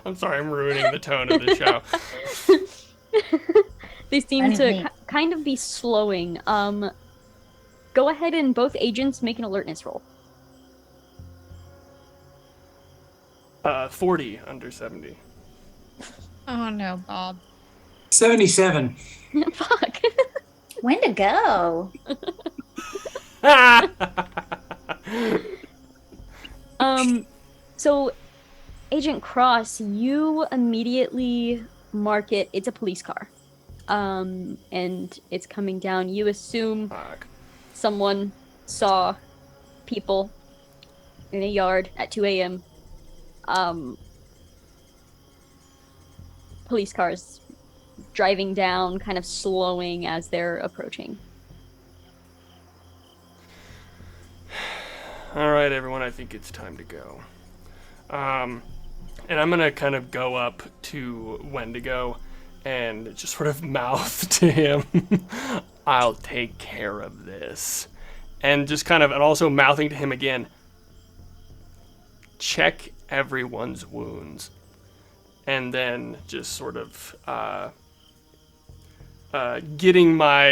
I'm sorry, I'm ruining the tone of the show. They seem to kind of be slowing. Go ahead and both agents make an alertness roll. 40 under 70. Oh no, Bob. 77. Fuck. When to go? So Agent Cross, you immediately mark it. It's a police car. And it's coming down. You assume someone saw people in a yard at 2 a.m. Police cars driving down, kind of slowing as they're approaching. All right, everyone, I think it's time to go. And I'm going to kind of go up to Wendigo and just sort of mouth to him, I'll take care of this. And just kind of, and also mouthing to him again, check everyone's wounds. And then just sort of getting my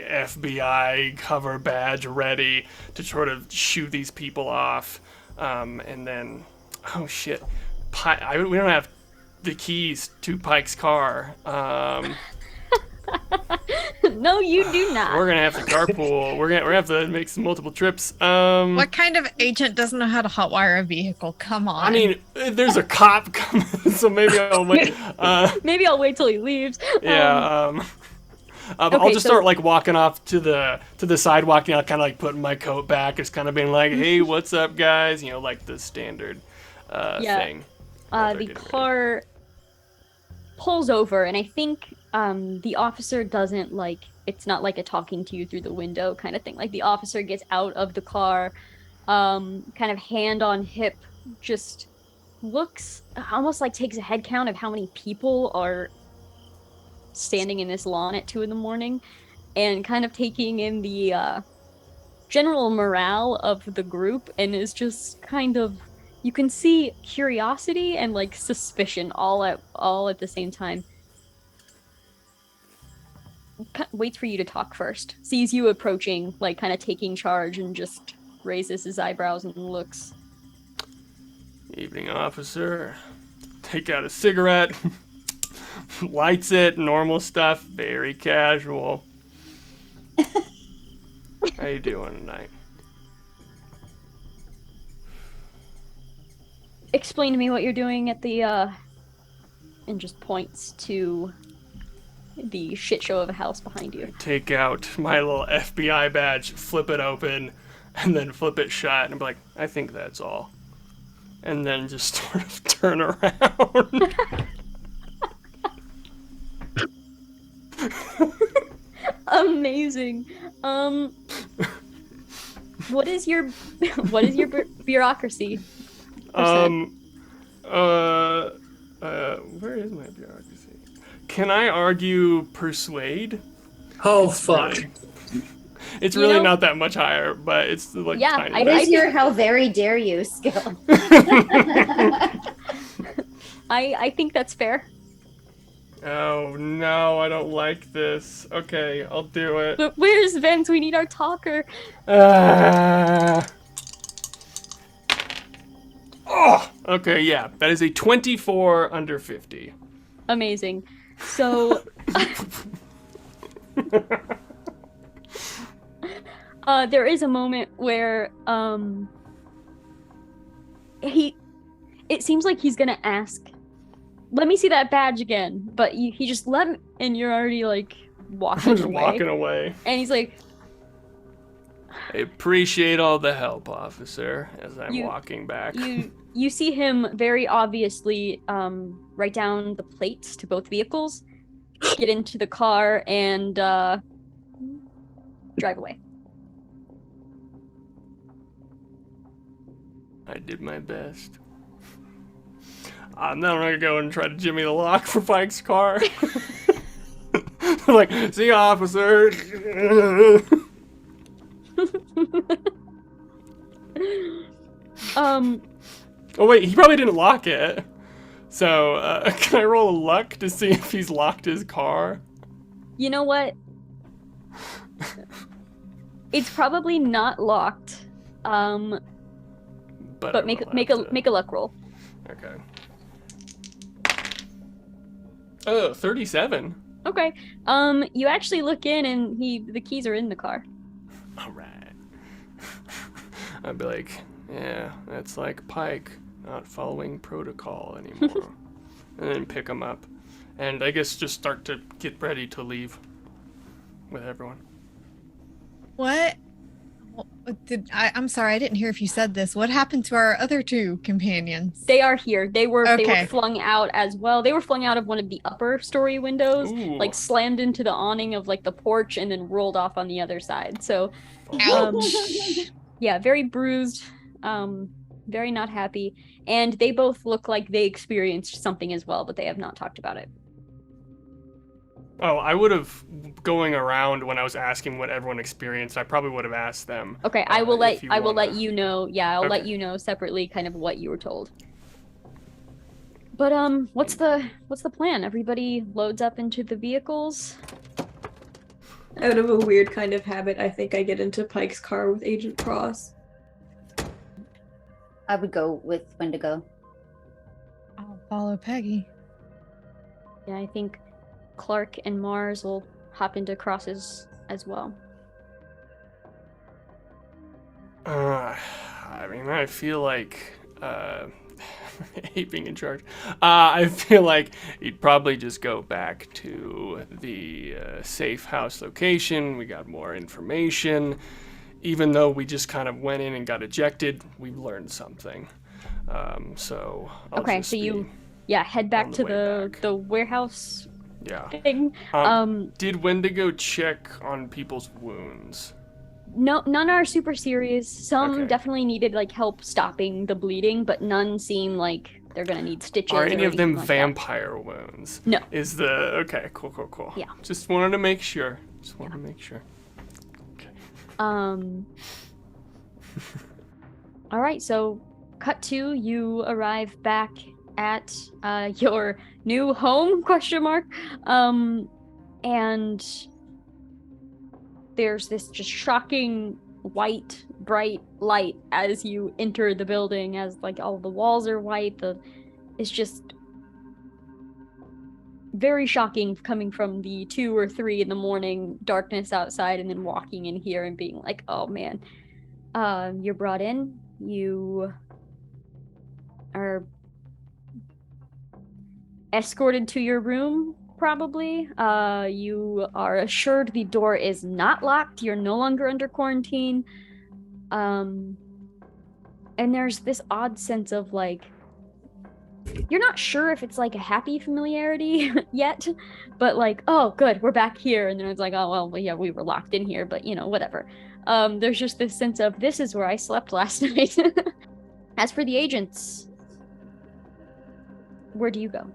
FBI cover badge ready to sort of shoot these people off. And then, oh shit, we don't have the keys to Pike's car. No, you do not. We're gonna have to carpool. We're gonna have to make some multiple trips. What kind of agent doesn't know how to hotwire a vehicle? Come on. I mean, there's a cop coming, so maybe I'll wait. Maybe I'll wait till he leaves. Yeah. Okay, I'll just start like walking off to the sidewalk, and I'll kind of like putting my coat back, just kind of being like, "Hey, what's up, guys?" You know, like the standard thing. The car pulls over, and I think the officer doesn't like. It's not like a talking to you through the window kind of thing. Like the officer gets out of the car, kind of hand on hip, just looks almost like takes a head count of how many people are standing in this lawn at 2 a.m, and kind of taking in the general morale of the group, and is just kind of, you can see curiosity and like suspicion all at the same time. Waits for you to talk first, sees you approaching, like kind of taking charge, and just raises his eyebrows and looks. Evening, officer. Take out a cigarette. Lights it, normal stuff, very casual. How you doing tonight? Explain to me what you're doing at the, and just points to the shit show of a house behind you. Take out my little FBI badge, flip it open, and then flip it shut, and be like, I think that's all. And then just sort of turn around. Amazing. What is your bureaucracy? Where is my bureaucracy? Can I argue persuade? Oh fuck. It's really not that much higher, but it's like tiny. What is your how very dare you skill? I think that's fair. Oh no, I don't like this. Okay, I'll do it. But where's Vince? We need our talker. Oh, okay, yeah. That is a 24 under 50. Amazing. So there is a moment where it seems like he's gonna ask, let me see that badge again, but he just let him, and you're already like walking Just walking away. and he's like, I appreciate all the help, officer, as I'm walking back. you see him very obviously write down the plates to both vehicles, get into the car, and drive away. I did my best. Now I'm gonna go and try to jimmy the lock for Pike's car. Like, see you, officer. Oh wait, he probably didn't lock it. So can I roll a luck to see if he's locked his car? You know what? It's probably not locked. But make a luck roll. Okay. Oh, 37. Okay. You actually look in and the keys are in the car. All right. I'd be like, yeah, that's like Pike not following protocol anymore. And then pick him up. And I guess just start to get ready to leave with everyone. What? I'm sorry, I didn't hear if you said this. What happened to our other two companions? They are here. They were flung out as well. They were flung out of one of the upper story windows, like slammed into the awning of like the porch, and then rolled off on the other side. So, yeah, very bruised, very not happy, and they both look like they experienced something as well, but they have not talked about it. Oh, I would have, going around when I was asking what everyone experienced, I probably would have asked them. Okay, I will let you know. Yeah, I'll let you know separately kind of what you were told. But what's the plan? Everybody loads up into the vehicles. Out of a weird kind of habit, I think I get into Pike's car with Agent Cross. I would go with Wendigo. I'll follow Peggy. Yeah, I think Clark and Mars will hop into Cross's as well. I mean, I feel like I hate being in charge. I feel like you'd probably just go back to the safe house location. We got more information. Even though we just kind of went in and got ejected, we learned something. So I'll okay, just so you head back to the warehouse. Yeah. Thing. Did Wendigo check on people's wounds? No, none are super serious. Some definitely needed like help stopping the bleeding, but none seem like they're gonna need stitches. Are any of them like vampire wounds? No. Is the okay? Cool. Yeah. Just wanted to make sure. Okay. All right. So, cut to you arrive back at your new home ? And there's this just shocking white bright light as you enter the building, as like all the walls are white. It's just very shocking coming from the 2 or 3 in the morning darkness outside, and then walking in here and being like, oh man. You're brought in, you are escorted to your room, probably. You are assured the door is not locked. You're no longer under quarantine. And there's this odd sense of like, you're not sure if it's like a happy familiarity yet, but like, oh, good, we're back here. And then it's like, oh, well, yeah, we were locked in here, but whatever. There's just this sense of, this is where I slept last night. As for the agents, where do you go?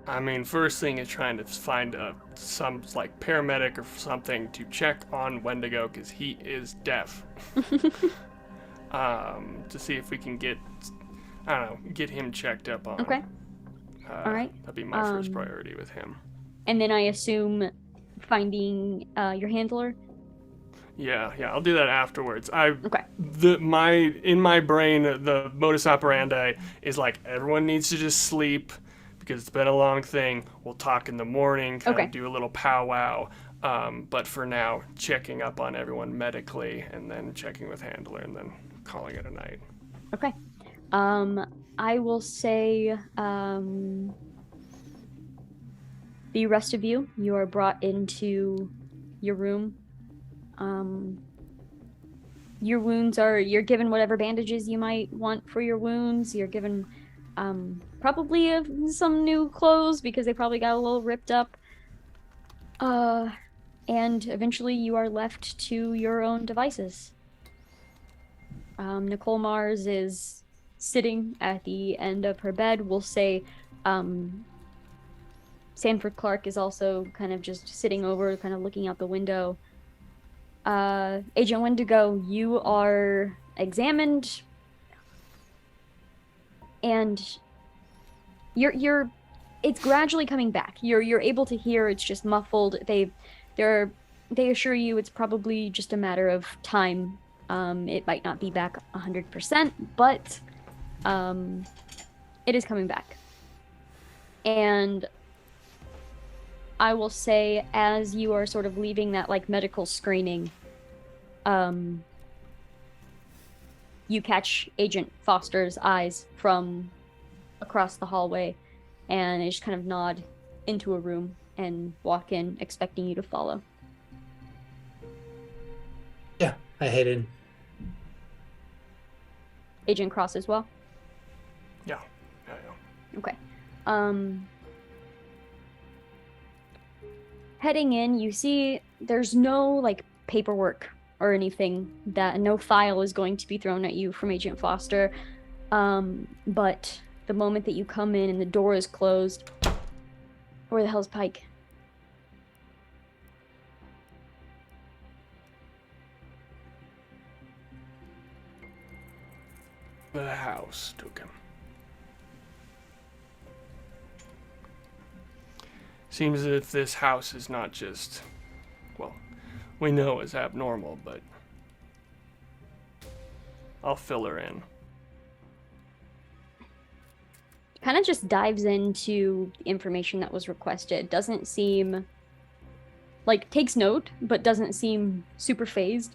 I mean, first thing is trying to find some like paramedic or something to check on Wendigo, because he is deaf. To see if we can get him checked up on. Okay. All right. That'd be my first priority with him. And then I assume finding your handler. Yeah, I'll do that afterwards. Okay. In my brain, the modus operandi is like everyone needs to just sleep because it's been a long thing. We'll talk in the morning, kind of do a little powwow. But for now, checking up on everyone medically and then checking with handler and then calling it a night. Okay. I will say the rest of you are brought into your room. Your wounds you're given whatever bandages you might want for your wounds. You're given probably some new clothes because they probably got a little ripped up. And eventually you are left to your own devices. Nicole Mars is sitting at the end of her bed. We'll say Sanford Clark is also kind of just sitting over, kind of looking out the window. Agent Wendigo, you are examined, and it's gradually coming back. You're able to hear. It's just muffled. They assure you it's probably just a matter of time. It might not be back 100%, but it is coming back. And I will say, as you are sort of leaving that like medical screening, you catch Agent Foster's eyes from across the hallway, and they just kind of nod into a room and walk in, expecting you to follow. Yeah, I head in. Agent Cross as well? Yeah. Okay. Heading in, you see there's no like paperwork or anything, that no file is going to be thrown at you from Agent Foster. But the moment that you come in and the door is closed, where the hell's Pike? The house took him. Seems as if this house is not just, well, we know is abnormal, but I'll fill her in. Kind of just dives into the information that was requested. Doesn't seem like, takes note, but doesn't seem super phased.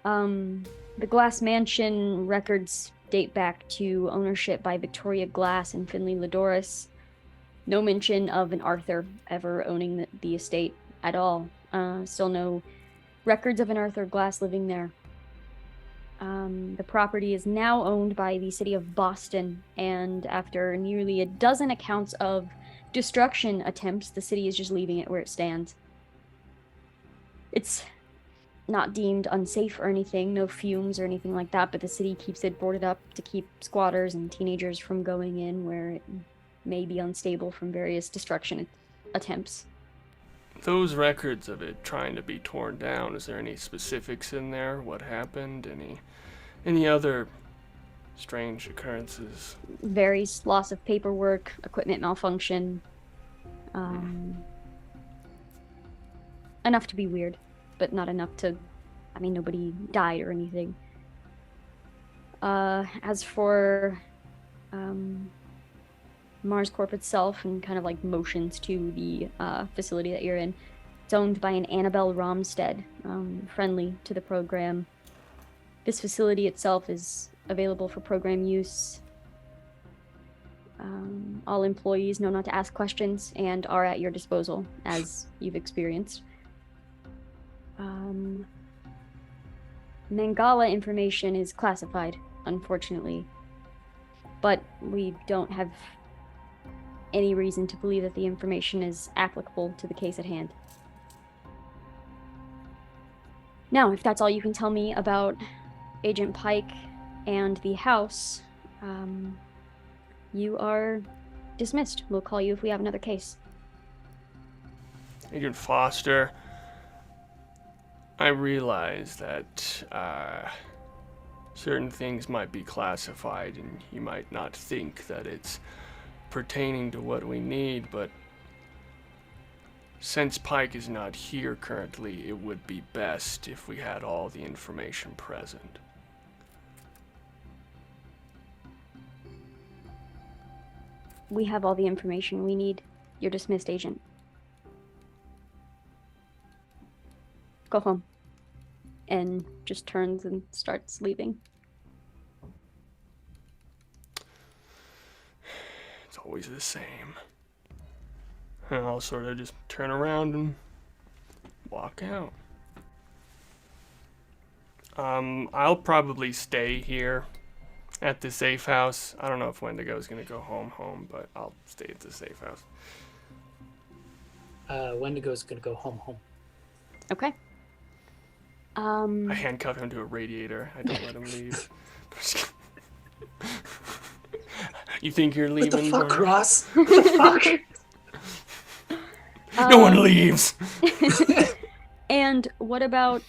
The Glass Mansion records date back to ownership by Victoria Glass and Finley Ladoris. No mention of an Arthur ever owning the estate at all. Still no records of an Arthur Glass living there. The property is now owned by the city of Boston, and after nearly a dozen accounts of destruction attempts, the city is just leaving it where it stands. It's not deemed unsafe or anything, no fumes or anything like that, but the city keeps it boarded up to keep squatters and teenagers from going in where it may be unstable from various destruction attempts. Those records of it trying to be torn down, is there any specifics in there? What happened? Any other strange occurrences? Various loss of paperwork, equipment malfunction. Enough to be weird, but not enough to, nobody died or anything. As for Mars Corp itself, and kind of like motions to the facility that you're in, it's owned by an Annabelle Romstead, friendly to the program. This facility itself is available for program use. All employees know not to ask questions and are at your disposal, as you've experienced. Mangala information is classified, unfortunately, but we don't have any reason to believe that the information is applicable to the case at hand. Now, if that's all you can tell me about Agent Pike and the house, you are dismissed. We'll call you if we have another case. Agent Foster, I realize that certain things might be classified and you might not think that it's pertaining to what we need, but since Pike is not here currently, it would be best if we had all the information present. We have all the information we need. You're dismissed, Agent. Go home. And just turns and starts leaving. It's always the same. And I'll sort of just turn around and walk out. I'll probably stay here at the safe house. I don't know if Wendigo's gonna go home, but I'll stay at the safe house. Wendigo's gonna go home. Okay. I handcuff him to a radiator. I don't let him leave. You think you're leaving? What the fuck, Gordon? Ross? What the fuck? No one leaves. And what about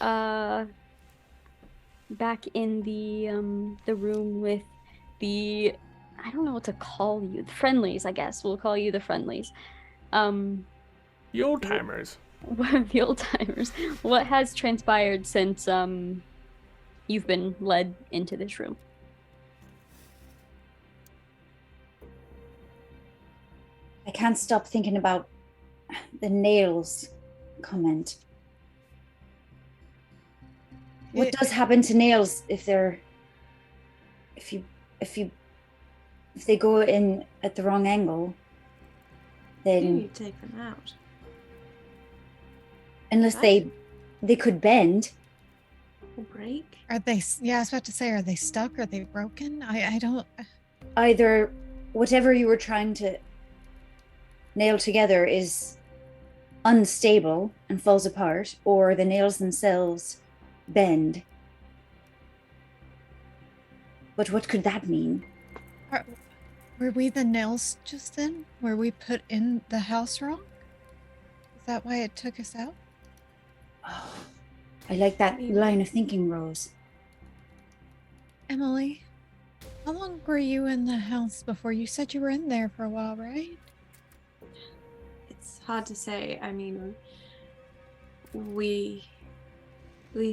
back in the room with the, I don't know what to call you, the friendlies, I guess. We'll call you the friendlies. The old timers. The old timers. What has transpired since you've been led into this room? I can't stop thinking about the nails comment. What does happen to nails if they go in at the wrong angle? Then You take them out. unless they could bend. Or break. Are they? Yeah, I was about to say, are they stuck? Are they broken? I don't. Either whatever you were trying to nail together is unstable and falls apart, or the nails themselves bend. But what could that mean? Were we the nails just then? Were we put in the house wrong? Is that why it took us out? Oh, I like that line of thinking, Rose. Emily, how long were you in the house before? You said you were in there for a while, right? It's hard to say. I mean, we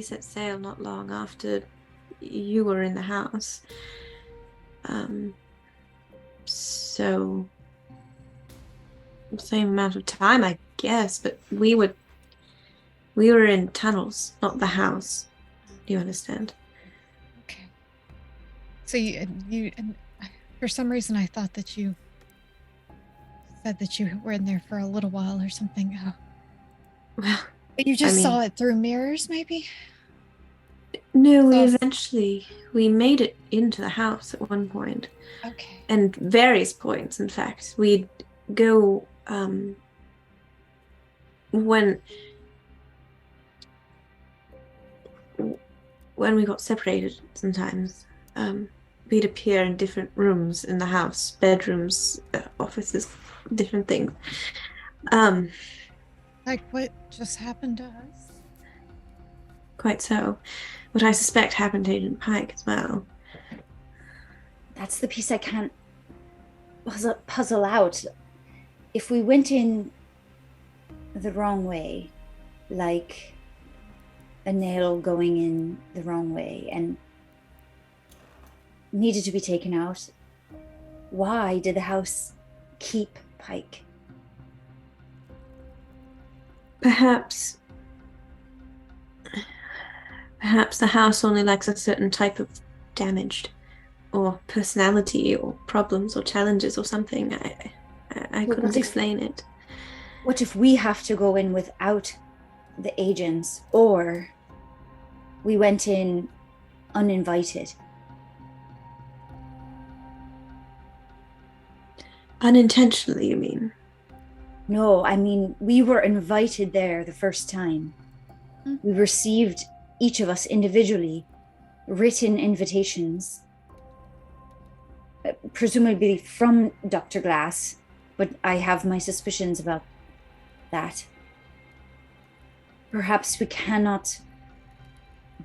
set sail not long after you were in the house. So same amount of time, I guess, but we were in tunnels, not the house. Do you understand? Okay. So you and for some reason I thought that you said that you were in there for a little while or something. Oh. Well, But you just saw it through mirrors, maybe? No, we made it into the house at one point. Okay. And various points, in fact. We'd go when we got separated sometimes, we'd appear in different rooms in the house, bedrooms, offices, different things. Like what just happened to us? Quite so. What I suspect happened to Agent Pike as well. That's the piece I can't puzzle out. If we went in the wrong way, like a nail going in the wrong way and needed to be taken out, why did the house keep Pike? Perhaps the house only likes a certain type of damaged, or personality, or problems, or challenges, or something. I couldn't explain it. What if we have to go in without the agents, or we went in uninvited? Unintentionally, you mean? No, I mean, we were invited there the first time. We received, each of us individually, written invitations, presumably from Dr. Glass, but I have my suspicions about that. Perhaps we cannot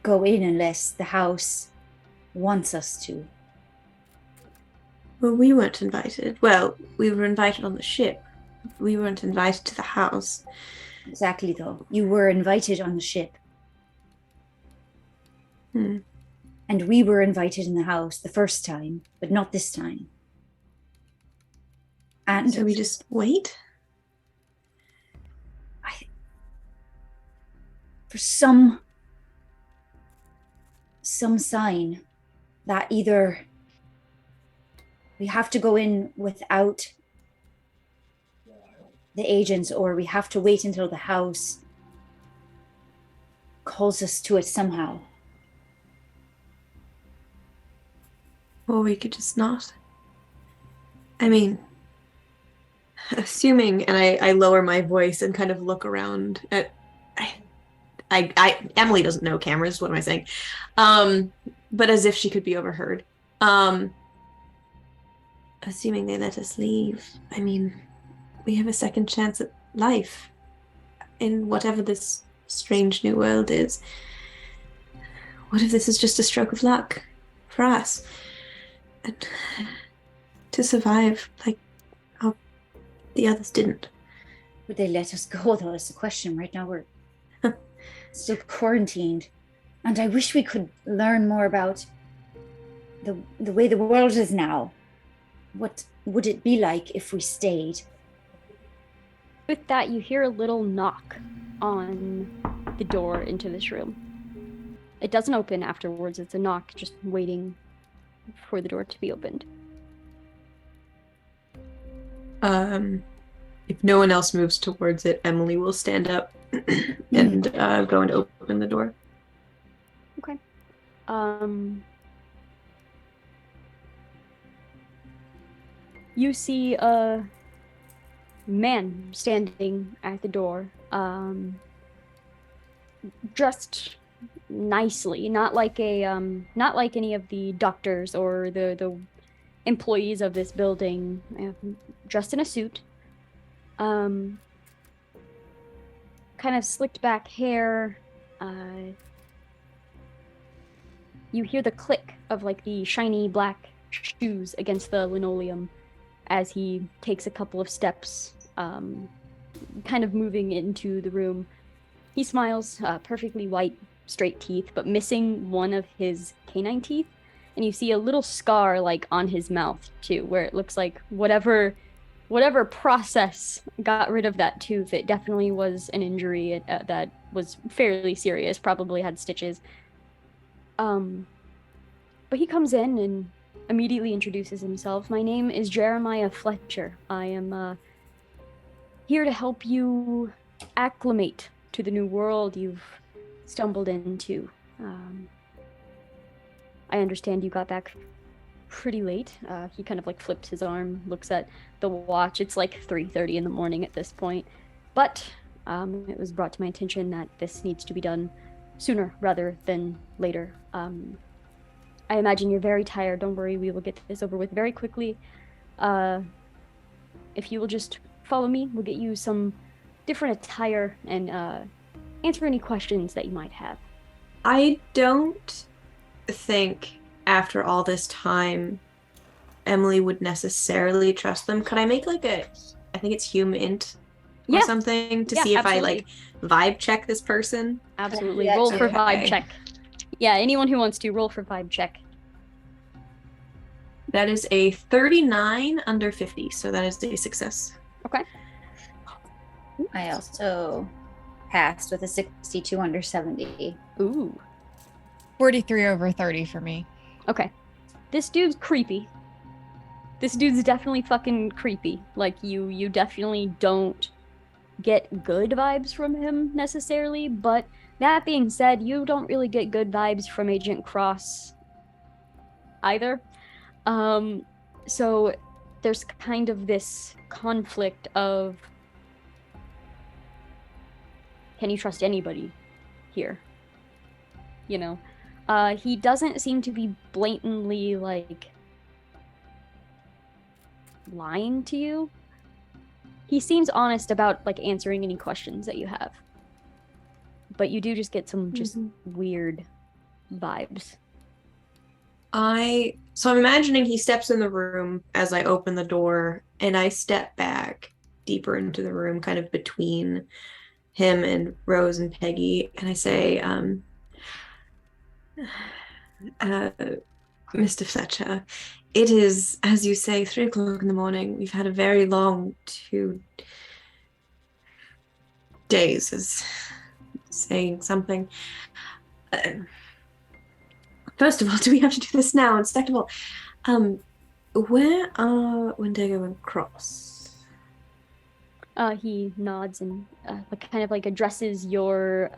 go in unless the house wants us to. Well, we weren't invited. Well, we were invited on the ship. We weren't invited to the house. Exactly, though. You were invited on the ship. And we were invited in the house the first time, but not this time. And so we just wait? For some sign that either we have to go in without the agents, or we have to wait until the house calls us to it somehow. Or we could just not. I mean, assuming, and I lower my voice and kind of look around at, Emily doesn't know cameras, what am I saying? But as if she could be overheard. Assuming they let us leave, I mean, we have a second chance at life in whatever this strange new world is. What if this is just a stroke of luck for us? And to survive like how the others didn't. Would they let us go, though? That's the question. Right now we're still quarantined. And I wish we could learn more about the way the world is now. What would it be like if we stayed? With that, you hear a little knock on the door into this room. It doesn't open afterwards. It's a knock, just waiting for the door to be opened. If no one else moves towards it, Emily will stand up and go and open the door. Okay. You see a man standing at the door, dressed nicely, not like any of the doctors or the employees of this building, dressed in a suit, kind of slicked back hair. You hear the click of like the shiny black shoes against the linoleum as he takes a couple of steps, kind of moving into the room. He smiles, perfectly white, straight teeth, but missing one of his canine teeth. And you see a little scar like on his mouth too, where it looks like whatever process got rid of that tooth, it definitely was an injury that was fairly serious, probably had stitches. But he comes in and immediately introduces himself. My name is Jeremiah Fletcher. I am here to help you acclimate to the new world you've stumbled into. I understand you got back pretty late. He kind of like flips his arm, looks at the watch. It's like 3:30 in the morning at this point. But it was brought to my attention that this needs to be done sooner rather than later. I imagine you're very tired. Don't worry, we will get this over with very quickly. If you will just follow me, we'll get you some different attire and answer any questions that you might have. I don't think after all this time Emily would necessarily trust them. Could I make like I think it's human int or something to see if absolutely. I like vibe check this person? Absolutely. Yeah, Roll for okay. vibe check. Yeah, anyone who wants to, roll for vibe check. That is a 39 under 50, so that is a success. Okay. I also passed with a 62 under 70. Ooh. 43 over 30 for me. Okay. This dude's creepy. This dude's definitely fucking creepy. Like, you definitely don't get good vibes from him necessarily, but that being said, you don't really get good vibes from Agent Cross either. So there's kind of this conflict of, can you trust anybody here? You know? He doesn't seem to be blatantly, like, lying to you. He seems honest about, like, answering any questions that you have. But you do just get some just weird vibes. I So I'm imagining he steps in the room as I open the door, and I step back deeper into the room, kind of between him and Rose and Peggy, and I say, Mr. Fletcher, it is, as you say, 3:00 in the morning. We've had a very long 2 days, is saying something. First of all, do we have to do this now? And second of all, where are Wendigo and Cross? He nods and kind of like addresses your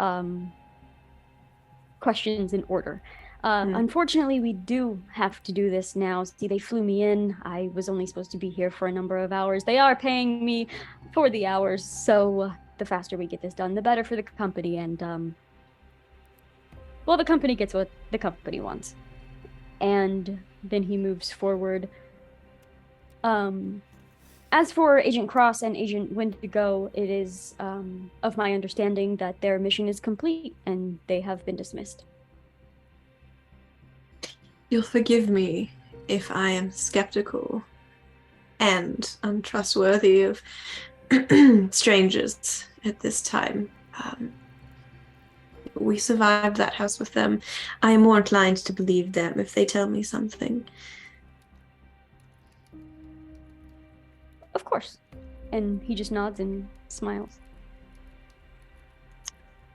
questions in order. Unfortunately, we do have to do this now. See, they flew me in. I was only supposed to be here for a number of hours. They are paying me for the hours, so the faster we get this done, the better for the company. And, well, the company gets what the company wants. And then he moves forward. As for Agent Cross and Agent Wendigo, it is of my understanding that their mission is complete and they have been dismissed. You'll forgive me if I am skeptical and untrustworthy of strangers at this time. We survived that house with them. I am more inclined to believe them if they tell me something. Of course. And he just nods and smiles.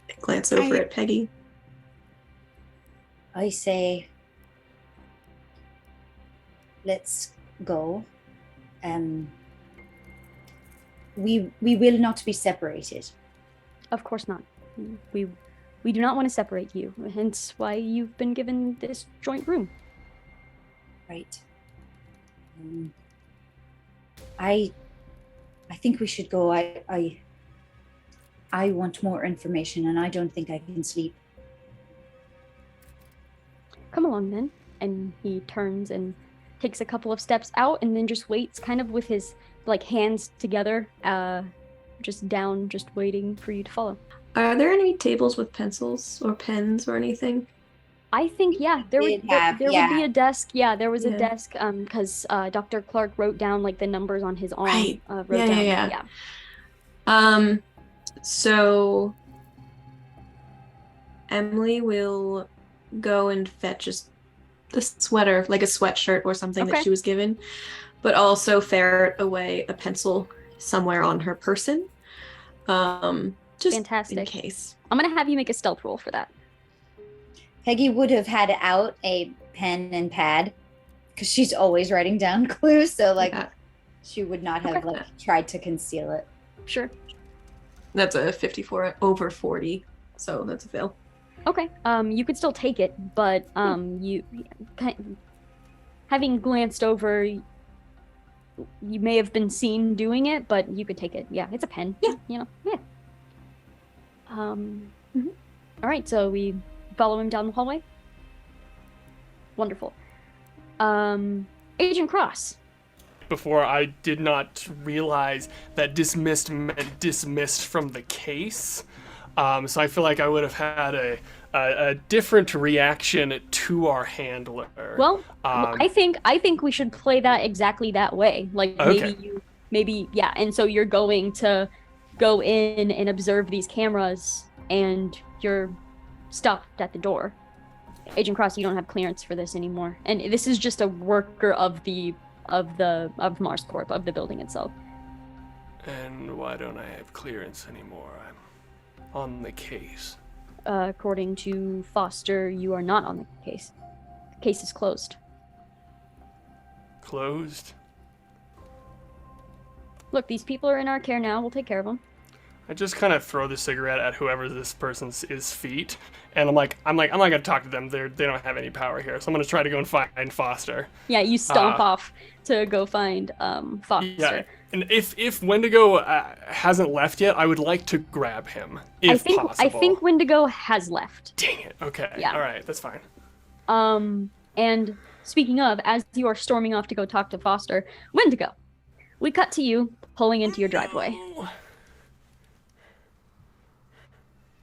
I glance over at Peggy. I say, let's go. We will not be separated. Of course not. We do not want to separate you, hence why you've been given this joint room. Right. I think we should go. I want more information, and I don't think I can sleep. Come along then. And he turns and takes a couple of steps out, and then just waits, kind of with his hands together, just down, just waiting for you to follow. Are there any tables with pencils or pens or anything? I think, yeah, there would be a desk. Yeah, there was a desk because Dr. Clark wrote down the numbers on his arm. Right. Yeah. So Emily will go and fetch the sweater, like a sweatshirt or something that she was given, but also ferret away a pencil somewhere on her person. Just fantastic. In case. I'm gonna have you make a stealth roll for that. Peggy would have had out a pen and pad because she's always writing down clues. So she would not have tried to conceal it. Sure. That's a 54 over 40, so that's a fail. Okay. You could still take it, but you having glanced over, you may have been seen doing it, but you could take it. Yeah, it's a pen. Yeah. Yeah. All right, so we follow him down the hallway. Wonderful. Agent Cross. Before, I did not realize that dismissed meant dismissed from the case. So I feel like I would have had a different reaction to our handler. Well, I think we should play that exactly that way. Maybe yeah. And so you're going to go in and observe these cameras, and you're stopped at the door. Agent Cross, you don't have clearance for this anymore, and this is just a worker of Mars Corp, of the building itself. And why don't I have clearance anymore? I'm on the case. According to Foster, you are not on the case. The case is closed. Closed? Look, these people are in our care now. We'll take care of them. I just kind of throw the cigarette at whoever this person's feet, and I'm not gonna talk to them. They don't have any power here, so I'm gonna try to go and find Foster. Yeah, you stomp off to go find Foster. Yeah, and if Wendigo hasn't left yet, I would like to grab him if possible. I think Wendigo has left. Dang it. Okay. Yeah. All right, that's fine. And speaking of, as you are storming off to go talk to Foster, Wendigo, we cut to you pulling into your driveway.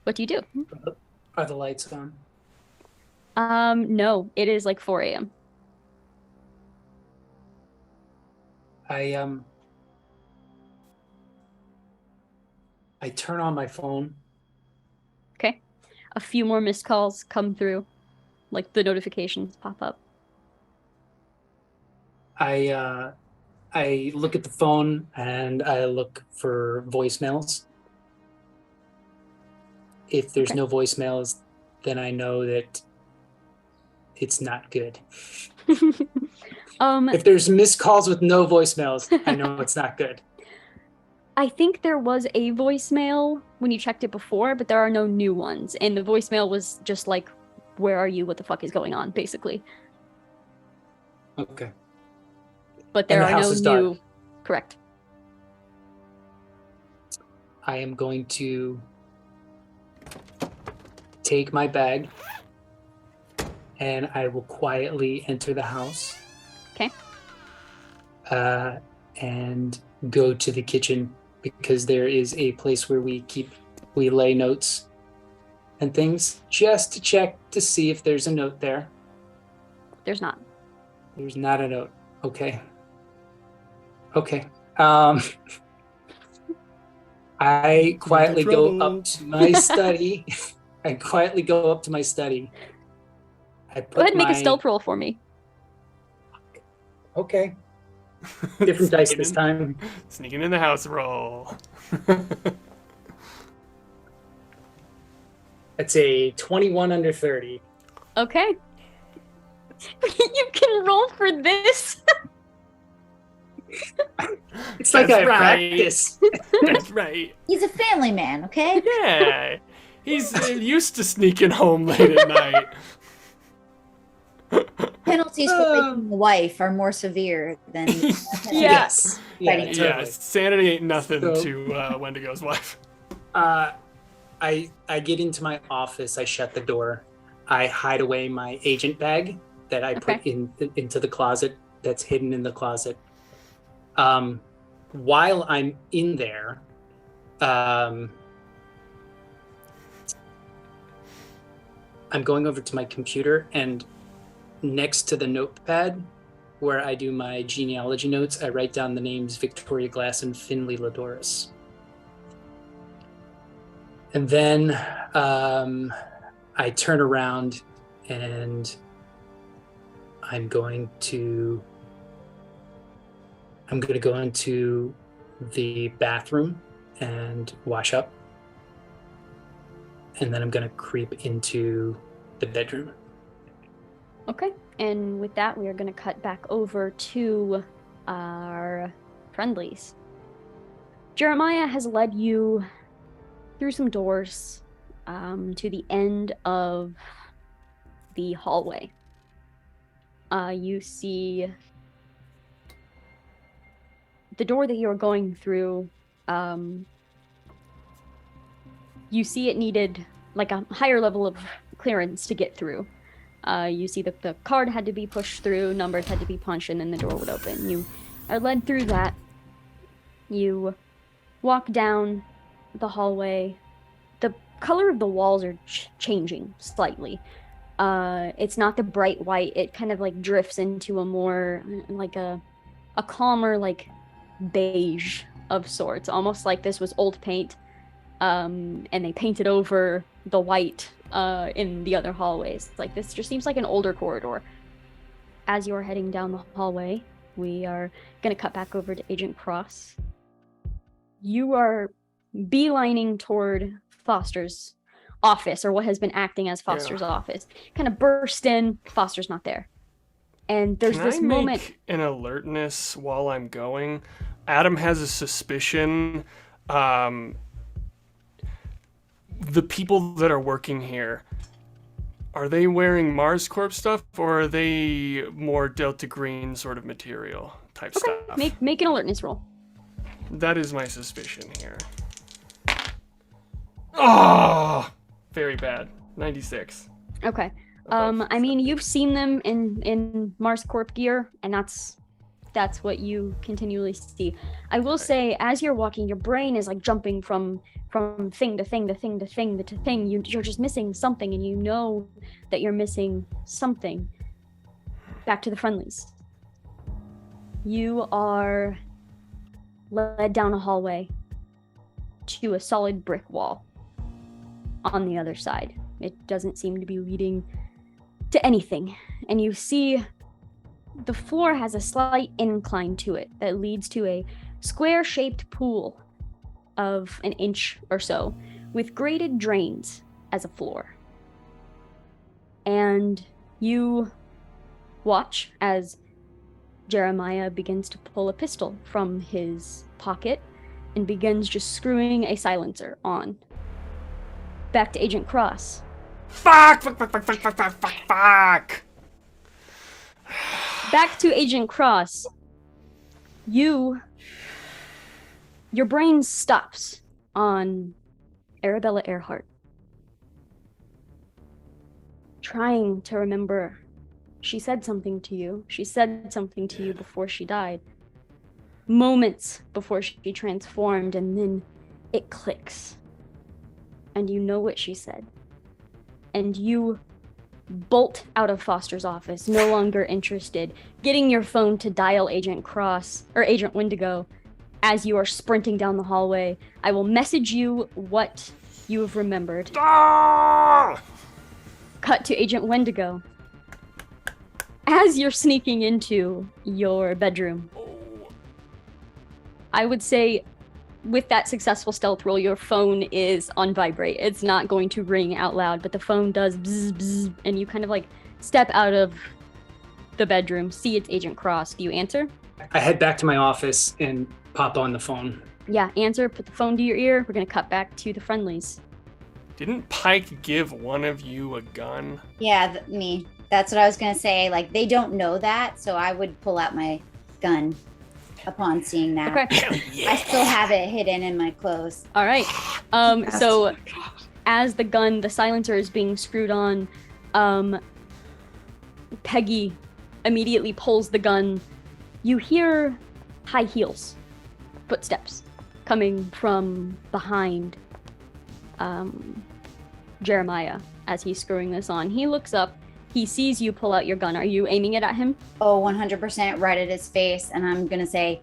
What do you do? Are the lights on? No, it is 4 a.m. I turn on my phone. Okay. A few more missed calls come through. Like the notifications pop up. I look at the phone and I look for voicemails. If there's no voicemails, then I know that it's not good. If there's missed calls with no voicemails, I know it's not good. I think there was a voicemail when you checked it before, but there are no new ones. And the voicemail was just like, where are you? What the fuck is going on? Basically. Okay. But there And the are house no is new. dark. Correct. I am going to take my bag and I will quietly enter the house. Okay. And go to the kitchen because there is a place where we lay notes and things just to check to see if there's a note there. There's not. There's not a note. Okay. I quietly go up to my study. I quietly go up to my study. Go ahead and make a stealth roll for me. Okay. Different dice this time. Sneaking in the house roll. That's a 21 under 30. Okay. You can roll for this. It's like That's I right. practice. That's right. He's a family man, okay? Yeah. He's used to sneaking home late at night. Penalties for raping the wife are more severe than Yes. Yeah, Fighting. totally. Yeah, sanity ain't nothing So- to Wendigo's wife. I get into my office. I shut the door. I hide away my agent bag that I put into the closet. That's hidden in the closet. While I'm in there, I'm going over to my computer, and next to the notepad where I do my genealogy notes, I write down the names Victoria Glass and Finley Ladoris. And then I turn around and I'm going to go into the bathroom and wash up. And then I'm going to creep into the bedroom. Okay. And with that, we are going to cut back over to our friendlies. Jeremiah has led you through some doors to the end of the hallway. You see the door that you're going through. You see it needed like a higher level of clearance to get through. You see that the card had to be pushed through, numbers had to be punched, and then the door would open. You are led through that. You walk down the hallway. The color of the walls are changing slightly. It's not the bright white. It kind of like drifts into a more like a calmer like beige of sorts, almost like this was old paint, and they painted over the white in the other hallways. Like this just seems like an older corridor. As you're heading down the hallway, we are gonna cut back over to Agent Cross. You are beelining toward Foster's office, or what has been acting as Foster's office. Kind of burst in, Foster's not there. And there's this moment. Make an alertness while I'm going? Adam has a suspicion. The people that are working here, are they wearing Mars Corp stuff, or are they more Delta Green sort of material type stuff? Make an alertness roll. That is my suspicion here. Oh, very bad. 96. Okay. I mean, you've seen them in Mars Corp gear, and that's what you continually see. I will say, as you're walking, your brain is like jumping from thing to thing to thing to thing to thing. You're just missing something, and you know that you're missing something. Back to the friendlies. you are led down a hallway to a solid brick wall on the other side. It doesn't seem to be leading to anything. And you see the floor has a slight incline to it that leads to a square-shaped pool of an inch or so with grated drains as a floor. And you watch as Jeremiah begins to pull a pistol from his pocket and begins just screwing a silencer on. Back to Agent Cross. Fuck! Back to Agent Cross. Your brain stops on Arabella Earhart. Trying to remember. She said something to you. She said something to you before she died. Moments before she transformed, and then it clicks. And you know what she said. And you bolt out of Foster's office, no longer interested, getting your phone to dial Agent Cross, or Agent Wendigo, as you are sprinting down the hallway. I will message you what you have remembered. Ah! Cut to Agent Wendigo. As you're sneaking into your bedroom, I would say with that successful stealth roll, your phone is on vibrate. It's not going to ring out loud, but the phone does bzz, bzz, and you kind of like step out of the bedroom, see it's Agent Cross. Do you answer? I head back to my office and pop on the phone. Yeah, answer, put the phone to your ear. We're going to cut back to the friendlies. Didn't Pike give one of you a gun? Yeah, me. That's what I was going to say. Like, they don't know that, so I would pull out my gun upon seeing that. Okay. Yeah. I still have it hidden in my clothes. All right. So as the silencer is being screwed on, Peggy immediately pulls the gun. You hear high heels, footsteps coming from behind Jeremiah as he's screwing this on. He looks up. He sees you pull out your gun. Are you aiming it at him? Oh, 100% right at his face. And I'm going to say,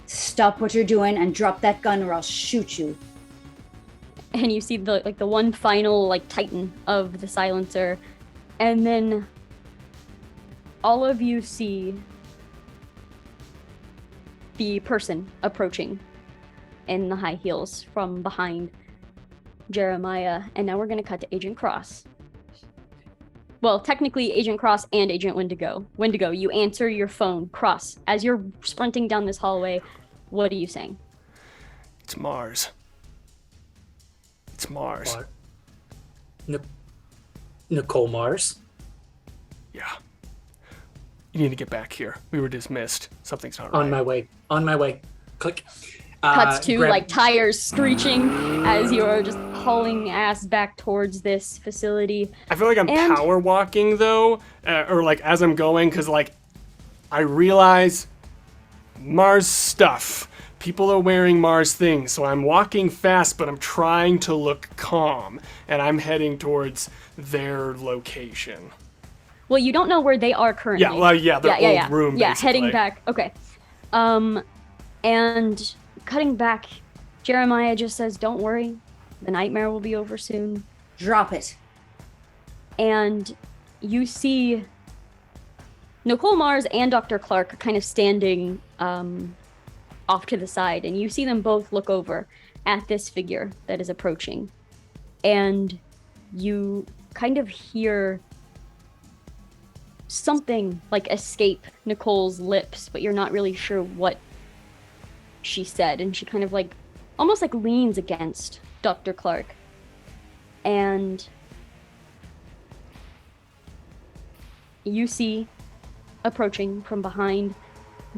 stop what you're doing and drop that gun or I'll shoot you. And you see the one final tighten of the silencer. And then all of you see the person approaching in the high heels from behind Jeremiah. And now we're going to cut to Agent Cross. Well, technically, Agent Cross and Agent Wendigo. Wendigo, you answer your phone. Cross, as you're sprinting down this hallway, what are you saying? It's Mars. It's Mars. Nicole Mars? Yeah. You need to get back here. We were dismissed. Something's not right. On my way. Click. Cuts to tires screeching as you're just hauling ass back towards this facility. I feel like I'm power walking though, or as I'm going, because I realize Mars stuff. People are wearing Mars things, so I'm walking fast, but I'm trying to look calm, and I'm heading towards their location. Well, you don't know where they are currently. Their old room. Yeah, basically. heading back. Okay. And cutting back, Jeremiah just says, "Don't worry, the nightmare will be over soon." Drop it. And you see Nicole Mars and Dr. Clark kind of standing off to the side, and you see them both look over at this figure that is approaching. And you kind of hear something escape Nicole's lips, but you're not really sure what she said. And she kind of almost leans against Dr. Clark. And you see approaching from behind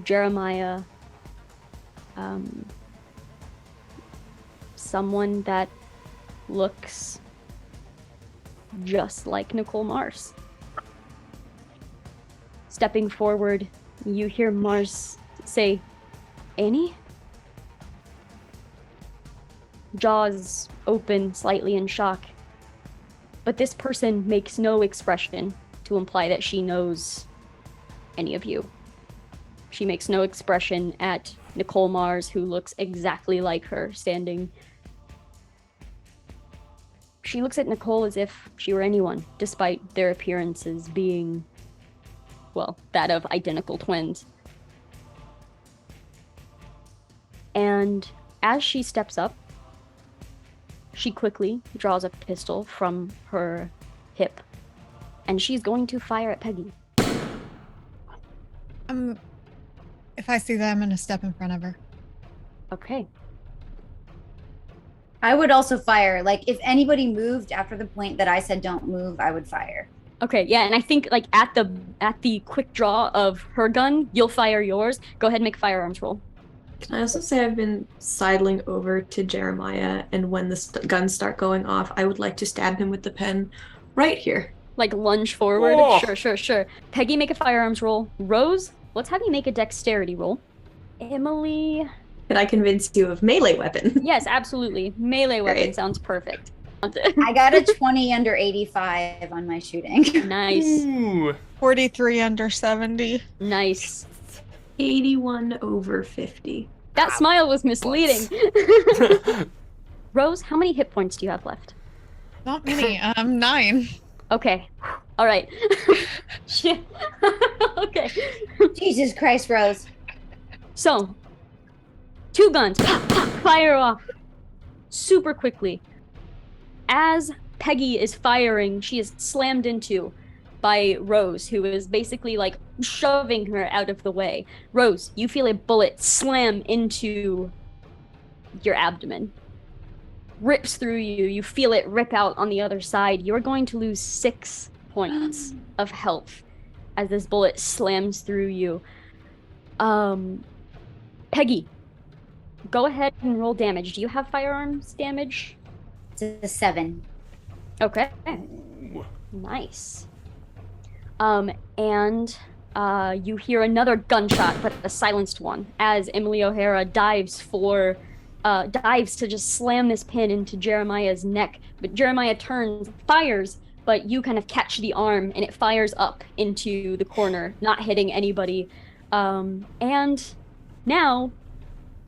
Jeremiah someone that looks just like Nicole Mars. Stepping forward, you hear Mars say, "Annie?" Jaws open slightly in shock, but this person makes no expression to imply that she knows any of you. She makes no expression at Nicole Mars, who looks exactly like her, standing. She looks at Nicole as if she were anyone, despite their appearances being, well, that of identical twins. And as she steps up, she quickly draws a pistol from her hip, and she's going to fire at Peggy. If I see that, I'm gonna step in front of her. Okay. I would also fire. Like, if anybody moved after the point that I said don't move, I would fire. Okay, yeah, and I think like at the quick draw of her gun, you'll fire yours. Go ahead and make a firearms roll. Can I also say I've been sidling over to Jeremiah, and when the guns start going off, I would like to stab him with the pen right here. Like lunge forward. Oh. Sure. Peggy, make a firearms roll. Rose, let's have you make a dexterity roll. Emily. Can I convince you of melee weapon? Yes, absolutely. Melee weapon Great. sounds perfect. I got a 20 under 85 on my shooting. Nice. Ooh. 43 under 70. Nice. 81 over 50. That smile was misleading. Rose, how many hit points do you have left? Not many. 9. Okay. All right. Shit. Okay. Jesus Christ, Rose. So, 2 guns, pop, pop, fire off super quickly. As Peggy is firing, she is slammed into by Rose, who is basically like shoving her out of the way. Rose, you feel a bullet slam into your abdomen. Rips through you. You feel it rip out on the other side. You're going to lose 6 points of health as this bullet slams through you. Peggy, go ahead and roll damage. Do you have firearms damage? It's a 7. Okay. Ooh. Nice. And you hear another gunshot, but a silenced one, as Emily O'Hara dives to just slam this pin into Jeremiah's neck. But Jeremiah turns, fires, but you kind of catch the arm, and it fires up into the corner, not hitting anybody. And now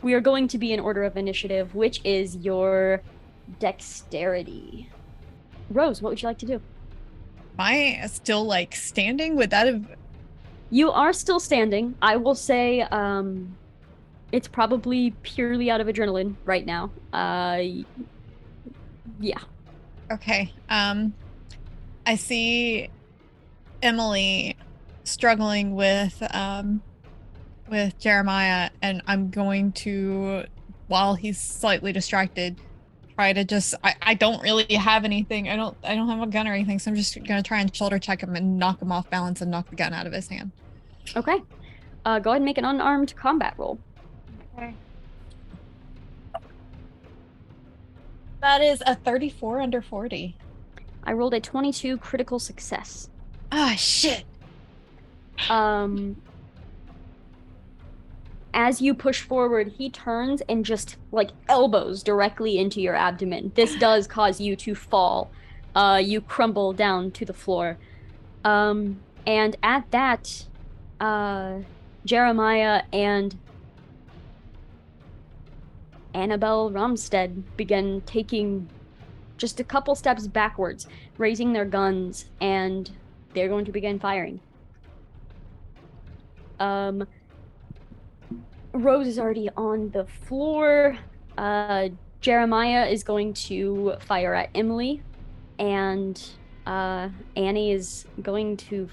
we are going to be in order of initiative, which is your dexterity. Rose, what would you like to do? Am I still like standing? Would that have? You are still standing. I will say it's probably purely out of adrenaline right now. Yeah. Okay. I see Emily struggling with Jeremiah, and I'm going to, while he's slightly distracted, try to just I don't really have anything. I don't have a gun or anything, so I'm just gonna try and shoulder check him and knock him off balance and knock the gun out of his hand. Okay. Go ahead and make an unarmed combat roll. Okay. That is a 34 under 40. I rolled a 22 critical success. Ah, shit. As you push forward, he turns and just like elbows directly into your abdomen. This does cause you to fall. You crumble down to the floor. And at that, Jeremiah and Annabelle Romstead begin taking just a couple steps backwards, raising their guns, and they're going to begin firing. Rose is already on the floor. Jeremiah is going to fire at Emily, and Annie is going to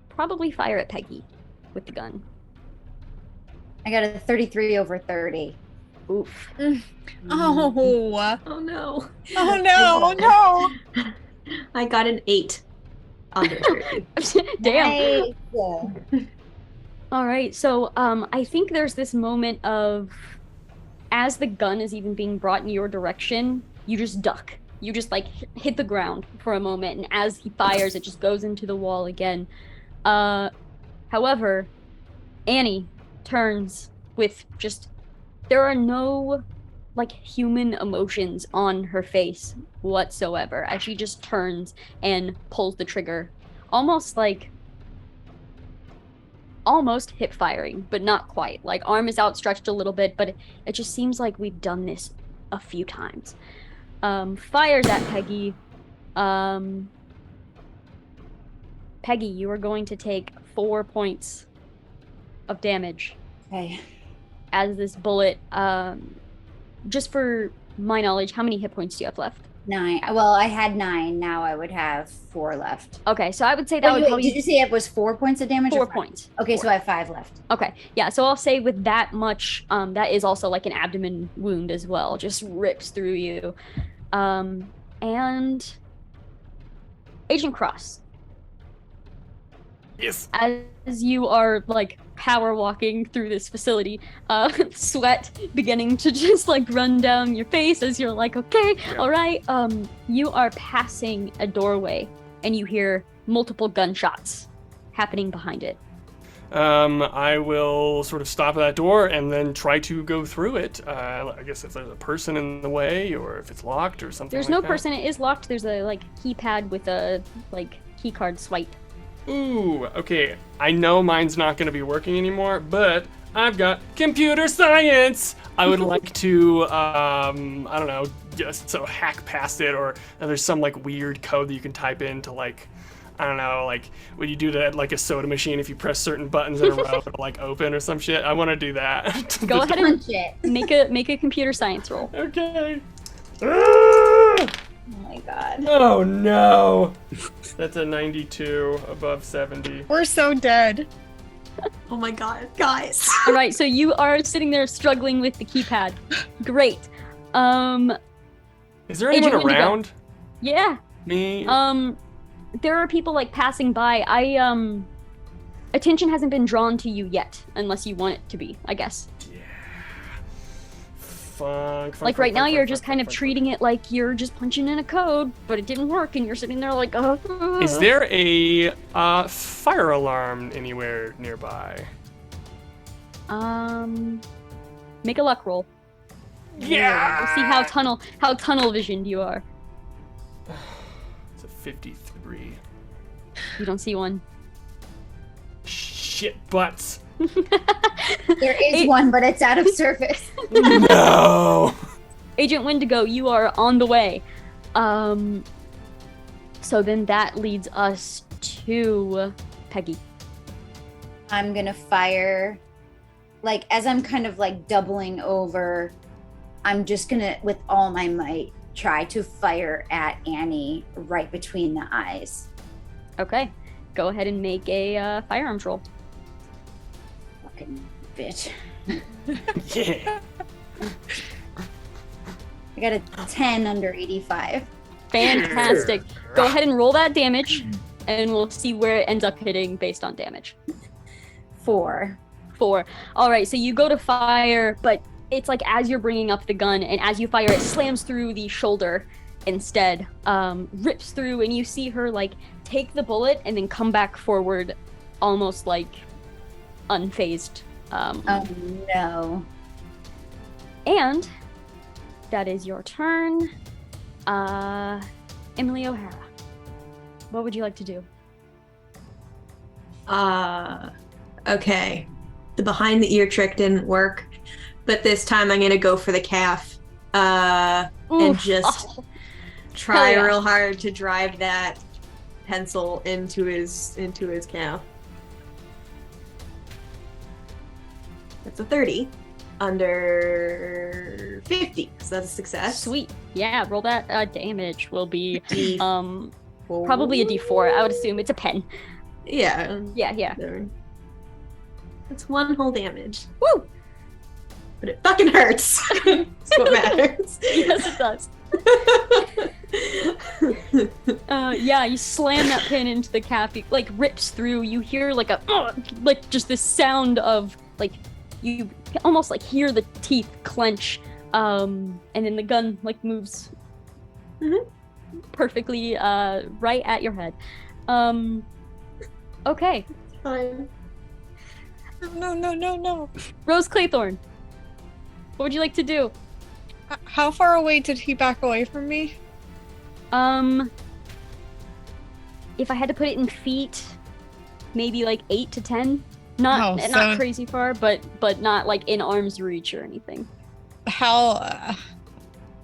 probably fire at Peggy with the gun. I got a 33 over 30. Oof. Oh. Oh no. Oh no. I got an 8 under 30. Damn. Nice. All right, so I think there's this moment of, as the gun is even being brought in your direction, you just duck. You just like hit the ground for a moment, and as he fires, it just goes into the wall again. However, Annie turns with just, there are no like human emotions on her face whatsoever as she just turns and pulls the trigger, almost almost hip firing, but not quite. Like, arm is outstretched a little bit, but it just seems like we've done this a few times. Fires at Peggy. Peggy, you are going to take 4 points of damage. Okay. As this bullet, just for my knowledge, how many hit points do you have left? 9. Well, I had 9. Now I would have 4 left. Okay, so I would say that would probably... Did you say it was 4 points of damage? 4 points. Okay, 4. so I have 5 left. Okay, yeah, so I'll say with that much, that is also like an abdomen wound as well, just rips through you. And Agent Cross. Yes. As you are like power walking through this facility, sweat beginning to just like run down your face as you're like, okay, all right. You are passing a doorway and you hear multiple gunshots happening behind it. I will sort of stop at that door and then try to go through it. I guess if there's a person in the way or if it's locked or something. There's no person. It is locked. There's a like keypad with a like key card swipe. Ooh, okay. I know mine's not going to be working anymore, but I've got computer science. I would like to, I don't know, just so hack past it, or there's some like weird code that you can type in to like, I don't know, like when you do that like a soda machine, if you press certain buttons in a row, it'll like open or some shit. I want to do that. Go ahead and make a computer science roll. Okay. Oh my god. Oh no. That's a 92 above 70. We're so dead. Oh my god, guys. All right, so you are sitting there struggling with the keypad. Great. Is there anyone around? Yeah. Me? There are people like passing by. Attention hasn't been drawn to you yet, unless you want it to be, I guess. Like right now you're just kind of treating it like you're just punching in a code, but it didn't work and you're sitting there like, oh. Is there a fire alarm anywhere nearby? Make a luck roll. Yeah! We'll see how tunnel visioned you are. It's a 53. You don't see one. Shit butts. There is one, but it's out of service. No. Agent Wendigo, you are on the way. So then that leads us to Peggy. I'm gonna fire, like as I'm kind of like doubling over, I'm just gonna, with all my might, try to fire at Annie right between the eyes. Okay, go ahead and make a firearms roll. Fucking bitch. Yeah. I got a 10 under 85. Fantastic. Go ahead and roll that damage, and we'll see where it ends up hitting based on damage. 4. All right, so you go to fire, but it's like as you're bringing up the gun, and as you fire, it slams through the shoulder instead, rips through, and you see her like take the bullet and then come back forward, almost like unfazed. Oh no. And that is your turn. Emily O'Hara, what would you like to do? Okay. The behind the ear trick didn't work, but this time I'm gonna go for the calf. And just try real hard to drive that pencil into his calf. That's a 30 under 50, so that's a success. Sweet. Yeah, roll that. Damage will be probably a D4. I would assume it's a pen. Yeah. Yeah. That's 1 whole damage. Woo! But it fucking hurts. That's what matters. Yes, it does. Yeah, you slam that pin into the calf. It like rips through. You hear like like just this sound of like you almost like hear the teeth clench, and then the gun like moves perfectly right at your head. Okay. Fine. No. Rose Claythorne, what would you like to do? How far away did he back away from me? If I had to put it in feet, maybe like 8 to 10 Not Oh, not so- crazy far, but not like in arm's reach or anything. How?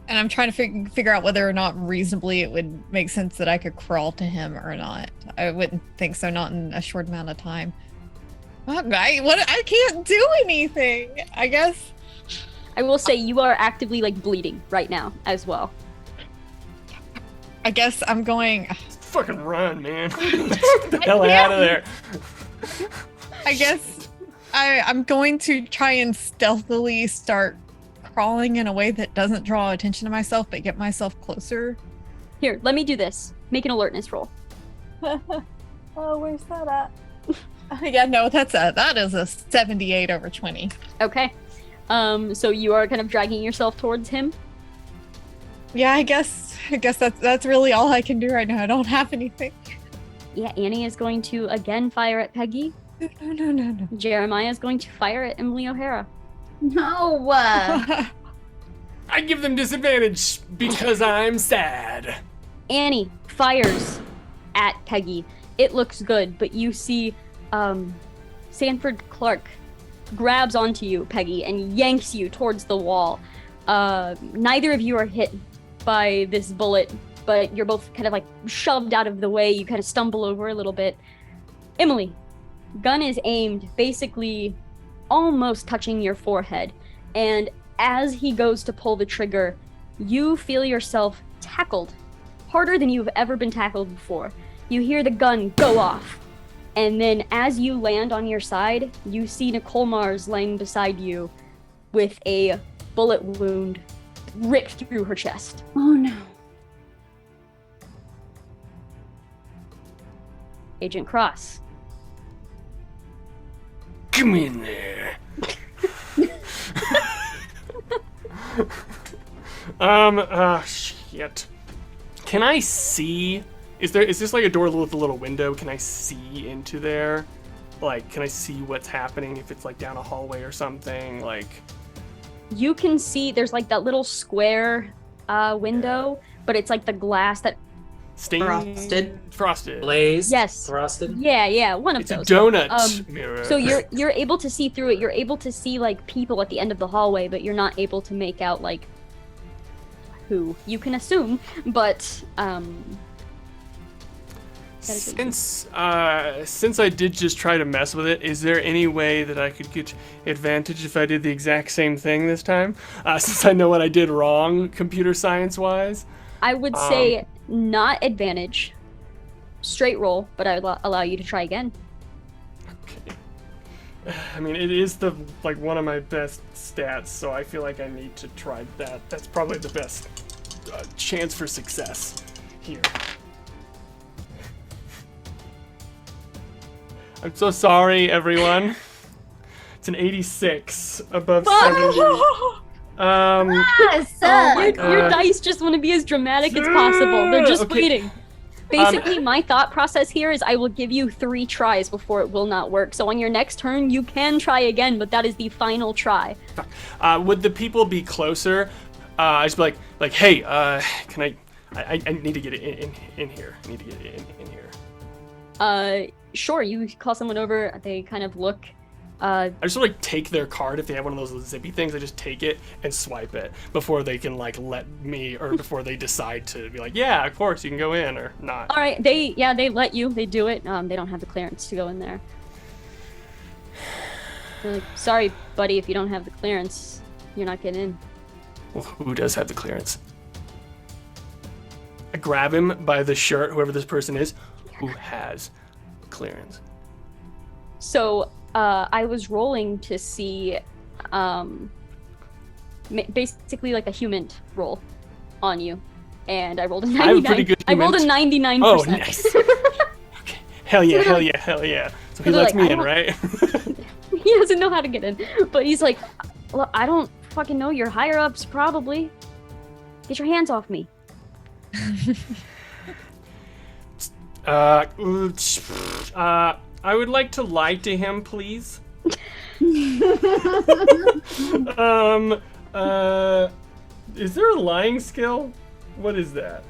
And I'm trying to figure out whether or not reasonably it would make sense that I could crawl to him or not. I wouldn't think so. Not in a short amount of time. I can't do anything. I guess. I will say you are actively like bleeding right now as well. I guess I'm going. Fucking run, man. Get the hell out of there. I guess I'm going to try and stealthily start crawling in a way that doesn't draw attention to myself, but get myself closer. Here, let me do this. Make an alertness roll. Oh, where's that at? Yeah, no, that is a 78 over 20. Okay. So you are kind of dragging yourself towards him. Yeah, I guess that's really all I can do right now. I don't have anything. Yeah, Annie is going to again fire at Peggy. No. Jeremiah is going to fire at Emily O'Hara. No. I give them disadvantage because I'm sad. Annie fires at Peggy. It looks good, but you see Sanford Clark grabs onto you, Peggy, and yanks you towards the wall. Neither of you are hit by this bullet, but you're both kind of like shoved out of the way. You kind of stumble over a little bit. Emily, gun is aimed basically almost touching your forehead, and as he goes to pull the trigger, you feel yourself tackled harder than you've ever been tackled before. You hear the gun go off, and then as you land on your side, you see Nicole Mars laying beside you with a bullet wound ripped through her chest. Oh no. Agent Cross. Come in there. Shit. Can I see? Is this like a door with a little window? Can I see into there? Like, can I see what's happening if it's like down a hallway or something? Like, You can see there's like that little square window, but it's like the glass that. stained? Frosted. Glazed? Yes. Frosted? Yeah, one of It's a those. donut mirror. So you're able to see through it. You're able to see like people at the end of the hallway, but you're not able to make out like who. You can assume, but Since I did just try to mess with it, is there any way that I could get advantage if I did the exact same thing this time? Since I know what I did wrong, computer science-wise. I would say not advantage, straight roll, but I would allow you to try again. Okay. I mean, it is one of my best stats, so I feel like I need to try that. That's probably the best chance for success here. I'm so sorry, everyone. It's an 86 above 70. Your dice just want to be as dramatic as possible. They're just Okay. waiting. Basically, my thought process here is I will give you 3 tries before it will not work. So on your next turn, you can try again, but that is the final try. Would the people be closer? I just be like, hey, can I need to get it in here. I need to get it in here. Sure, you call someone over, they kind of look. I just sort of take their card if they have one of those zippy things. I just take it and swipe it before they can let me, or before they decide to be like, yeah, of course you can go in or not. All right, they let you. They do it. They don't have the clearance to go in there. They're like, sorry, buddy, if you don't have the clearance, you're not getting in. Well, who does have the clearance? I grab him by the shirt, whoever this person is, who has clearance. So I was rolling to see basically like a human roll on you, and I rolled a 99. I have a pretty good I rolled a 99%. Oh, nice. Okay. Hell yeah. So he they're lets like, me in, right? He doesn't know how to get in, but he's like, well, I don't fucking know. Your higher ups probably. Get your hands off me. I would like to lie to him, please. Is there a lying skill? What is that?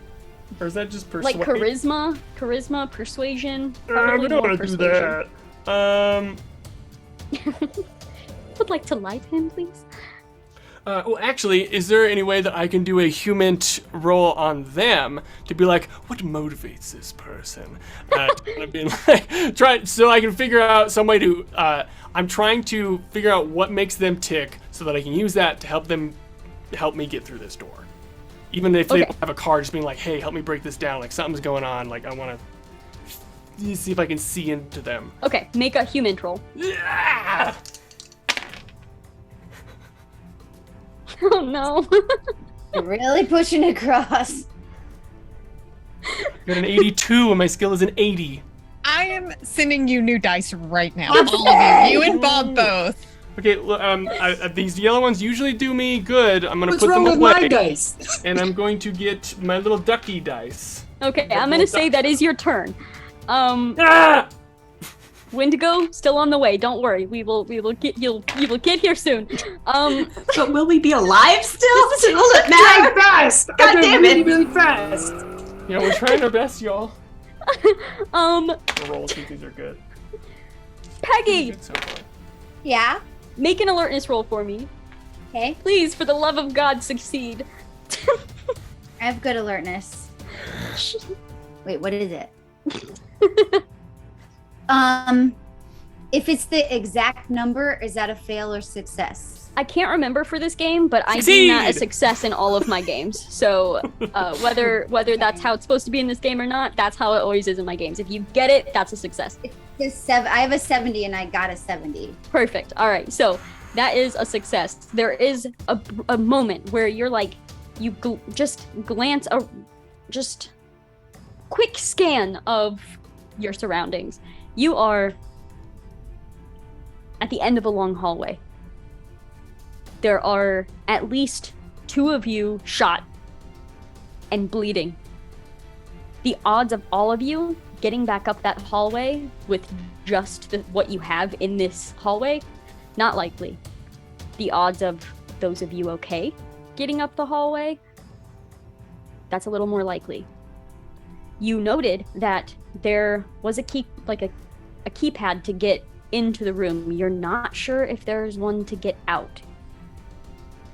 Or is that just persuade? Like charisma, persuasion. We Probably don't more want to do persuasion. that. Would like to lie to him, please? Well, actually, is there any way that I can do a human roll on them to be like, what motivates this person? I've been like, so I can figure out some way to. I'm trying to figure out what makes them tick, so that I can use that to help me get through this door. Even if they have a card, just being like, hey, help me break this down. Like something's going on. Like I want to see if I can see into them. Okay, make a human roll. Yeah! Oh no. You're really pushing across. Got an 82 and my skill is an 80. I am sending you new dice right now. All of you. You and Bob both. Okay, these yellow ones usually do me good. I'm gonna What's put wrong them with away, my dice? and I'm going to get my little ducky dice. Okay, I'm gonna say that is your turn. Ah! Wendigo, still on the way. Don't worry. We will get you will get here soon. But will we be alive still? Will it matter? Drive fast! God damn it! Really, really fast. Yeah, we're trying our best, y'all. Um, The rolls with these are good. Peggy, Good so far. Yeah. make an alertness roll for me. Okay. Please, for the love of God, succeed. I have good alertness. Wait, what is it? If it's the exact number, is that a fail or success? I can't remember for this game, but I Succeed! deem that a success in all of my games. So whether that's how it's supposed to be in this game or not, that's how it always is in my games. If you get it, that's a success. It's I have a 70 and I got a 70. Perfect. All right. So that is a success. There is a moment where you're like, you just glance, just quick scan of your surroundings. You are at the end of a long hallway. There are at least 2 of you shot and bleeding. The odds of all of you getting back up that hallway with just what you have in this hallway, not likely. The odds of those of you okay getting up the hallway, that's a little more likely. You noted that there was a key, like a keypad to get into the room. You're not sure if there's one to get out.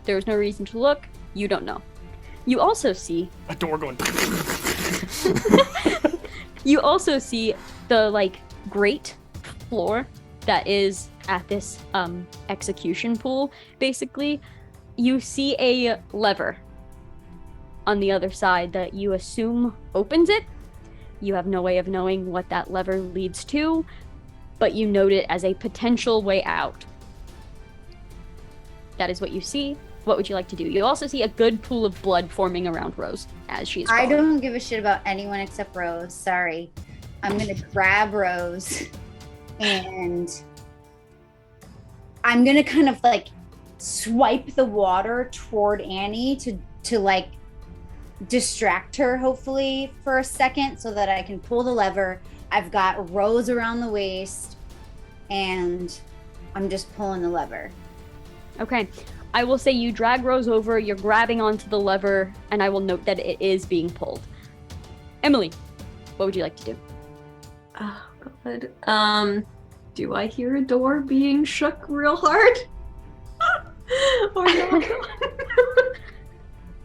There's no reason to look. You don't know. You also see A door going. you also see the grate floor that is at this execution pool. Basically, you see a lever on the other side that you assume opens it. You have no way of knowing what that lever leads to, but you note it as a potential way out. That is what you see. What would you like to do? You also see a good pool of blood forming around Rose as she's I falling. don't give a shit about anyone except Rose. Sorry. I'm gonna grab Rose and I'm gonna kind of swipe the water toward Annie to distract her, hopefully, for a second so that I can pull the lever. I've got Rose around the waist and I'm just pulling the lever. Okay. I will say you drag Rose over, you're grabbing onto the lever, and I will note that it is being pulled. Emily, what would you like to do? Oh, God. Do I hear a door being shook real hard? Or not?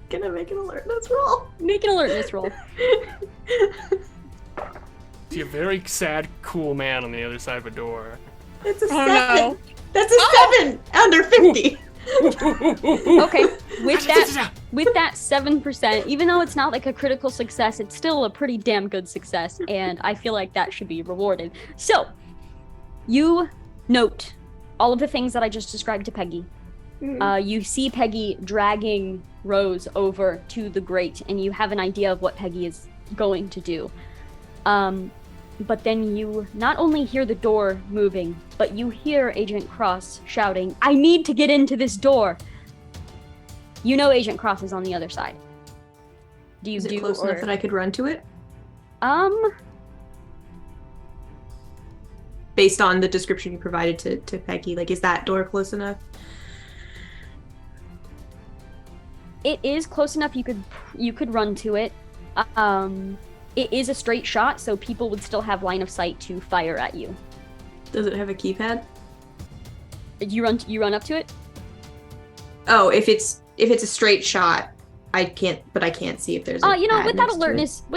Gonna make an alertness roll. Make an alertness roll. See a very sad, cool man on the other side of a door. It's a 7. No. That's a 7 under 50. Okay, with that 7%, even though it's not a critical success, it's still a pretty damn good success, and I feel like that should be rewarded. So, you note all of the things that I just described to Peggy. You see Peggy dragging Rose over to the grate, and you have an idea of what Peggy is going to do. But then you not only hear the door moving, but you hear Agent Cross shouting, "I need to get into this door!" You know Agent Cross is on the other side. Do you Is it close enough that I could run to it? Based on the description you provided to Peggy, is that door close enough? It is close enough you could run to it. It is a straight shot, so people would still have line of sight to fire at you. Does it have a keypad? You run up to it? Oh, if it's a straight shot, I can't see if there's a you know, pad with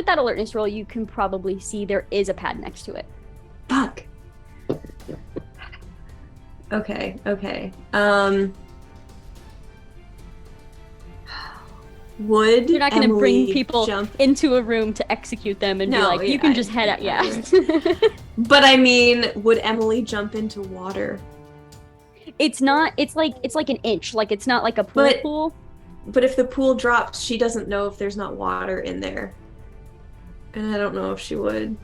that alertness roll, you can probably see there is a pad next to it. Fuck. Okay. Would You're not going to bring Emily people jump into a room to execute them and be like, you can just head out. Yeah. But I mean, would Emily jump into water? It's not. It's like an inch. Like it's not like a pool. But if the pool drops, she doesn't know if there's not water in there, and I don't know if she would.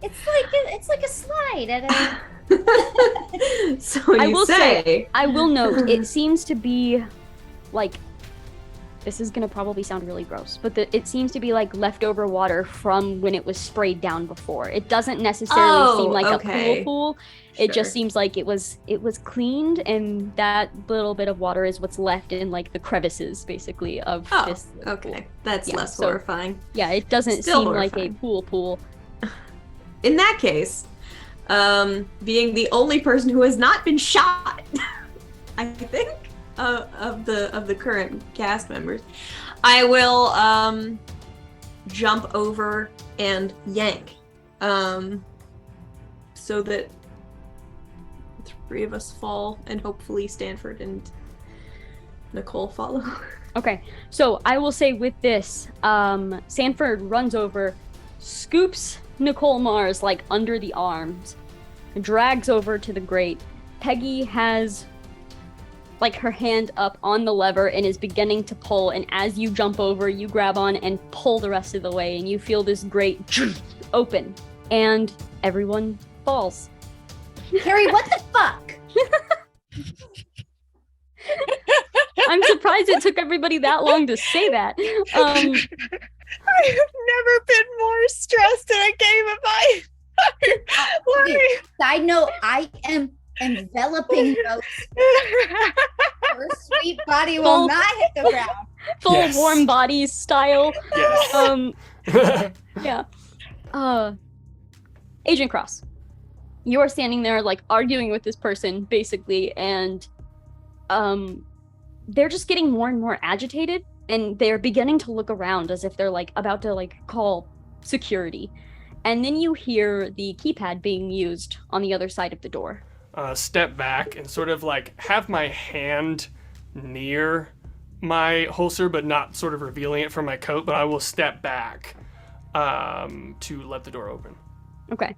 It's like a slide at a. So I will note, it seems to be like, this is gonna probably sound really gross, but it seems to be like leftover water from when it was sprayed down before. It doesn't necessarily seem like a pool. Sure. It just seems like it was cleaned, and that little bit of water is what's left in like the crevices, basically, of this. Okay, pool. that's less horrifying. Yeah, it doesn't seem horrifying. Like a pool. In that case, being the only person who has not been shot, I think, of the current cast members, I will jump over and yank, so that the three of us fall, and hopefully Stanford and Nicole follow. Okay, so I will say with this, Sanford runs over, scoops Nicole Mars like under the arms, drags over to the grate. Peggy has like her hand up on the lever and is beginning to pull, and as you jump over, you grab on and pull the rest of the way, and you feel this grate open, and everyone falls. Carrie, what the fuck? I'm surprised it took everybody that long to say that. I have never been more stressed in a game of life. Side note, I am enveloping Rose. Her sweet body will not hit the ground. Full warm bodies style. Yes. Yeah. Agent Cross, you are standing there like arguing with this person basically, and they're just getting more and more agitated, and they're beginning to look around as if they're like about to like call security. And then you hear the keypad being used on the other side of the door. Step back and sort of like have my hand near my holster, but not sort of revealing it from my coat, but I will step back to let the door open. Okay.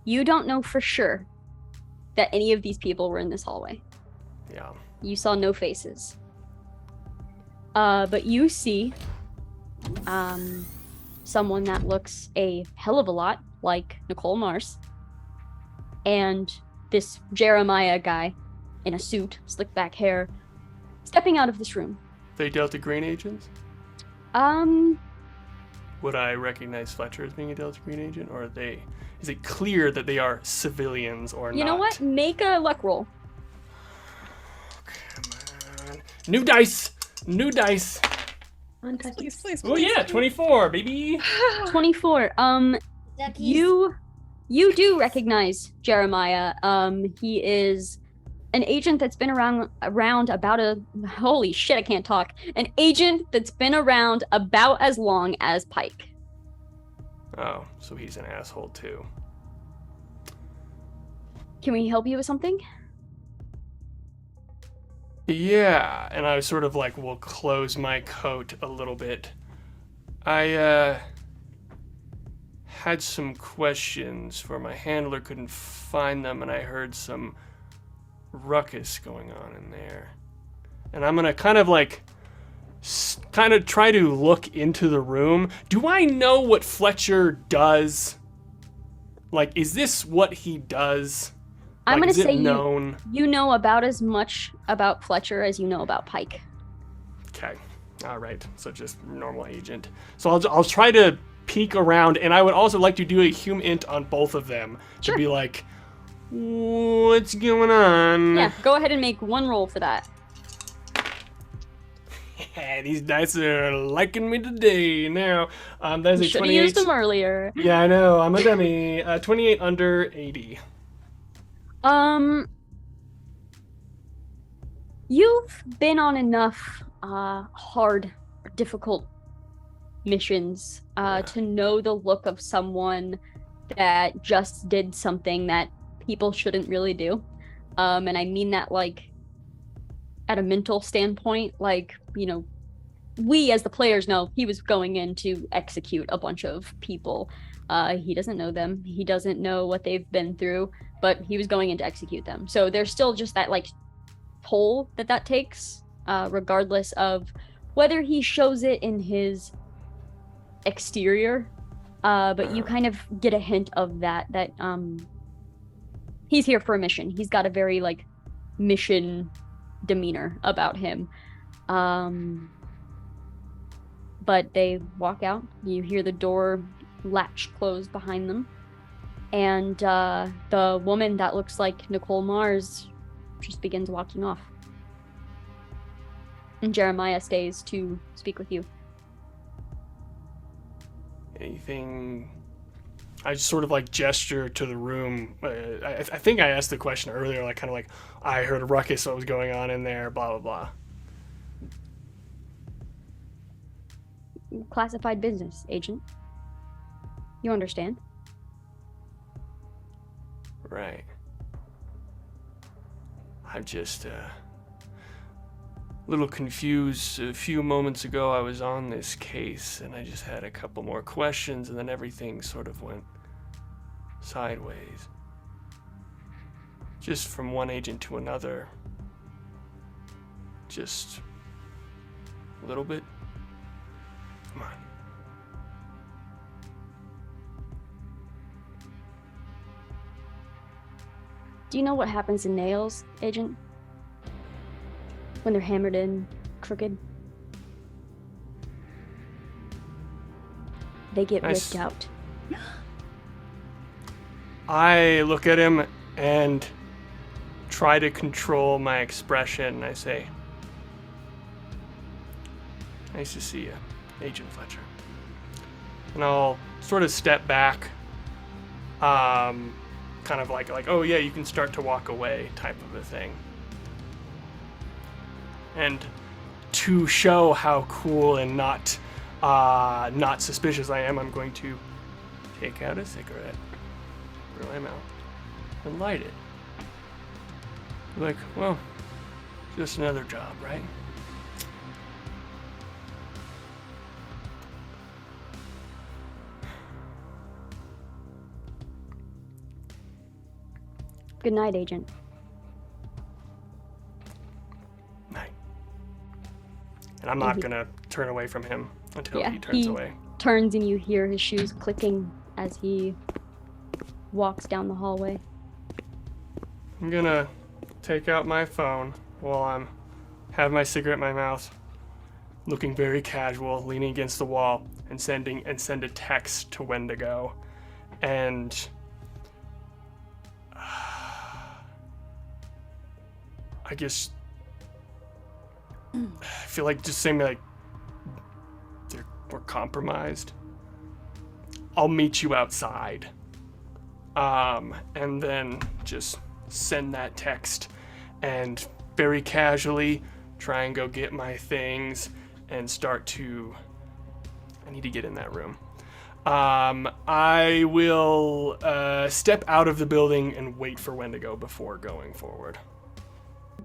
You don't know for sure that any of these people were in this hallway. Yeah. You saw no faces. But you see someone that looks a hell of a lot like Nicole Mars, and this Jeremiah guy in a suit, slick back hair, stepping out of this room. They Delta Green agents? Would I recognize Fletcher as being a Delta Green agent, or is it clear that they are civilians or not? You know what? Make a luck roll. Come on. New dice! Please. Oh yeah, 24, baby! 24. You do recognize Jeremiah. He is an agent that's been around about holy shit, I can't talk. An agent that's been around about as long as Pike. Oh, so he's an asshole too. Can we help you with something? Yeah, and I sort of like will close my coat a little bit. I had some questions for my handler, couldn't find them, and I heard some ruckus going on in there. And I'm gonna kind of try to look into the room. Do I know what Fletcher does? Like, is this what he does? I'm like, gonna say known? You know about as much about Fletcher as you know about Pike. Okay, all right. So just normal agent. So I'll try to peek around, and I would also like to do a hum int on both of them to be like, what's going on? Yeah, go ahead and make one roll for that. Yeah, these dice are liking me today. Now, that's a 28. Should have used them earlier. Yeah, I know. I'm a dummy. 28 under 80. You've been on enough hard, difficult missions to know the look of someone that just did something that people shouldn't really do. And I mean that, like, at a mental standpoint, like, you know, we as the players know he was going in to execute a bunch of people. He doesn't know them. He doesn't know what they've been through, but he was going in to execute them. So there's still just that, like, toll that takes, regardless of whether he shows it in his exterior. But you kind of get a hint of that he's here for a mission. He's got a very, like, mission demeanor about him. But they walk out. You hear the door latch close behind them. And the woman that looks like Nicole Mars just begins walking off. And Jeremiah stays to speak with you. Anything? I just sort of like gesture to the room. I think I asked the question earlier, like kind of like, I heard a ruckus, what was going on in there, blah, blah, blah. Classified business, Agent. You understand? Right. I'm just a little confused. A few moments ago I was on this case and I just had a couple more questions and then everything sort of went sideways. Just from one agent to another. Just a little bit. Come on. Do you know what happens to nails, Agent? When they're hammered in crooked? They get ripped out. I look at him and try to control my expression. I say, "Nice to see you, Agent Fletcher." And I'll sort of step back, kind of like, oh yeah, you can start to walk away type of a thing. And to show how cool and not suspicious I am, I'm going to take out a cigarette, put it in my mouth, and light it. Like, well, just another job, right? Good night, Agent. Night. And I'm not gonna turn away from him until he turns he away. Turns and you hear his shoes clicking as he walks down the hallway. I'm gonna take out my phone while I'm have my cigarette in my mouth, looking very casual, leaning against the wall, and send a text to Wendigo, and I guess I feel like just saying like we're compromised. I'll meet you outside. And then just send that text and very casually try and go get my things and I need to get in that room. I will step out of the building and wait for Wendigo before going forward.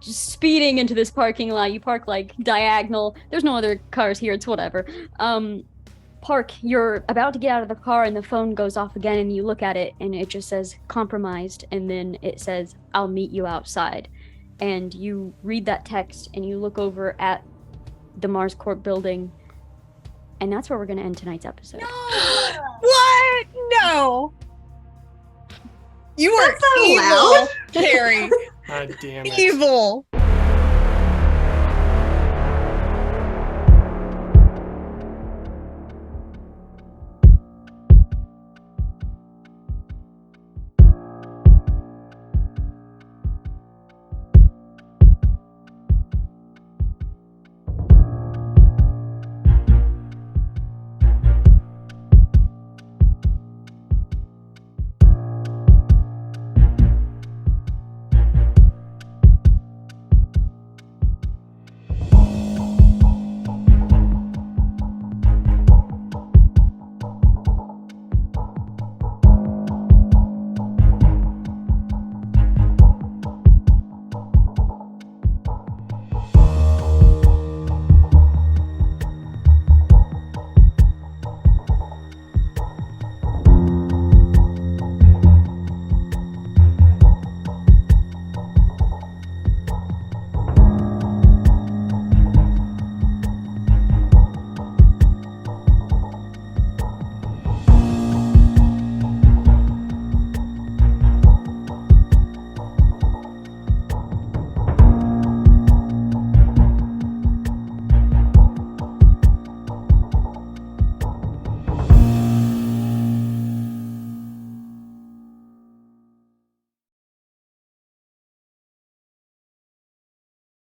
Just speeding into this parking lot. You park like diagonal. There's no other cars here. It's whatever. Park. You're about to get out of the car and the phone goes off again and you look at it and it just says compromised and then it says I'll meet you outside. And you read that text and you look over at the Mars Corp building and that's where we're going to end tonight's episode. No! What? No. You are That's not evil, allowed. Carrie. God damn it. Evil.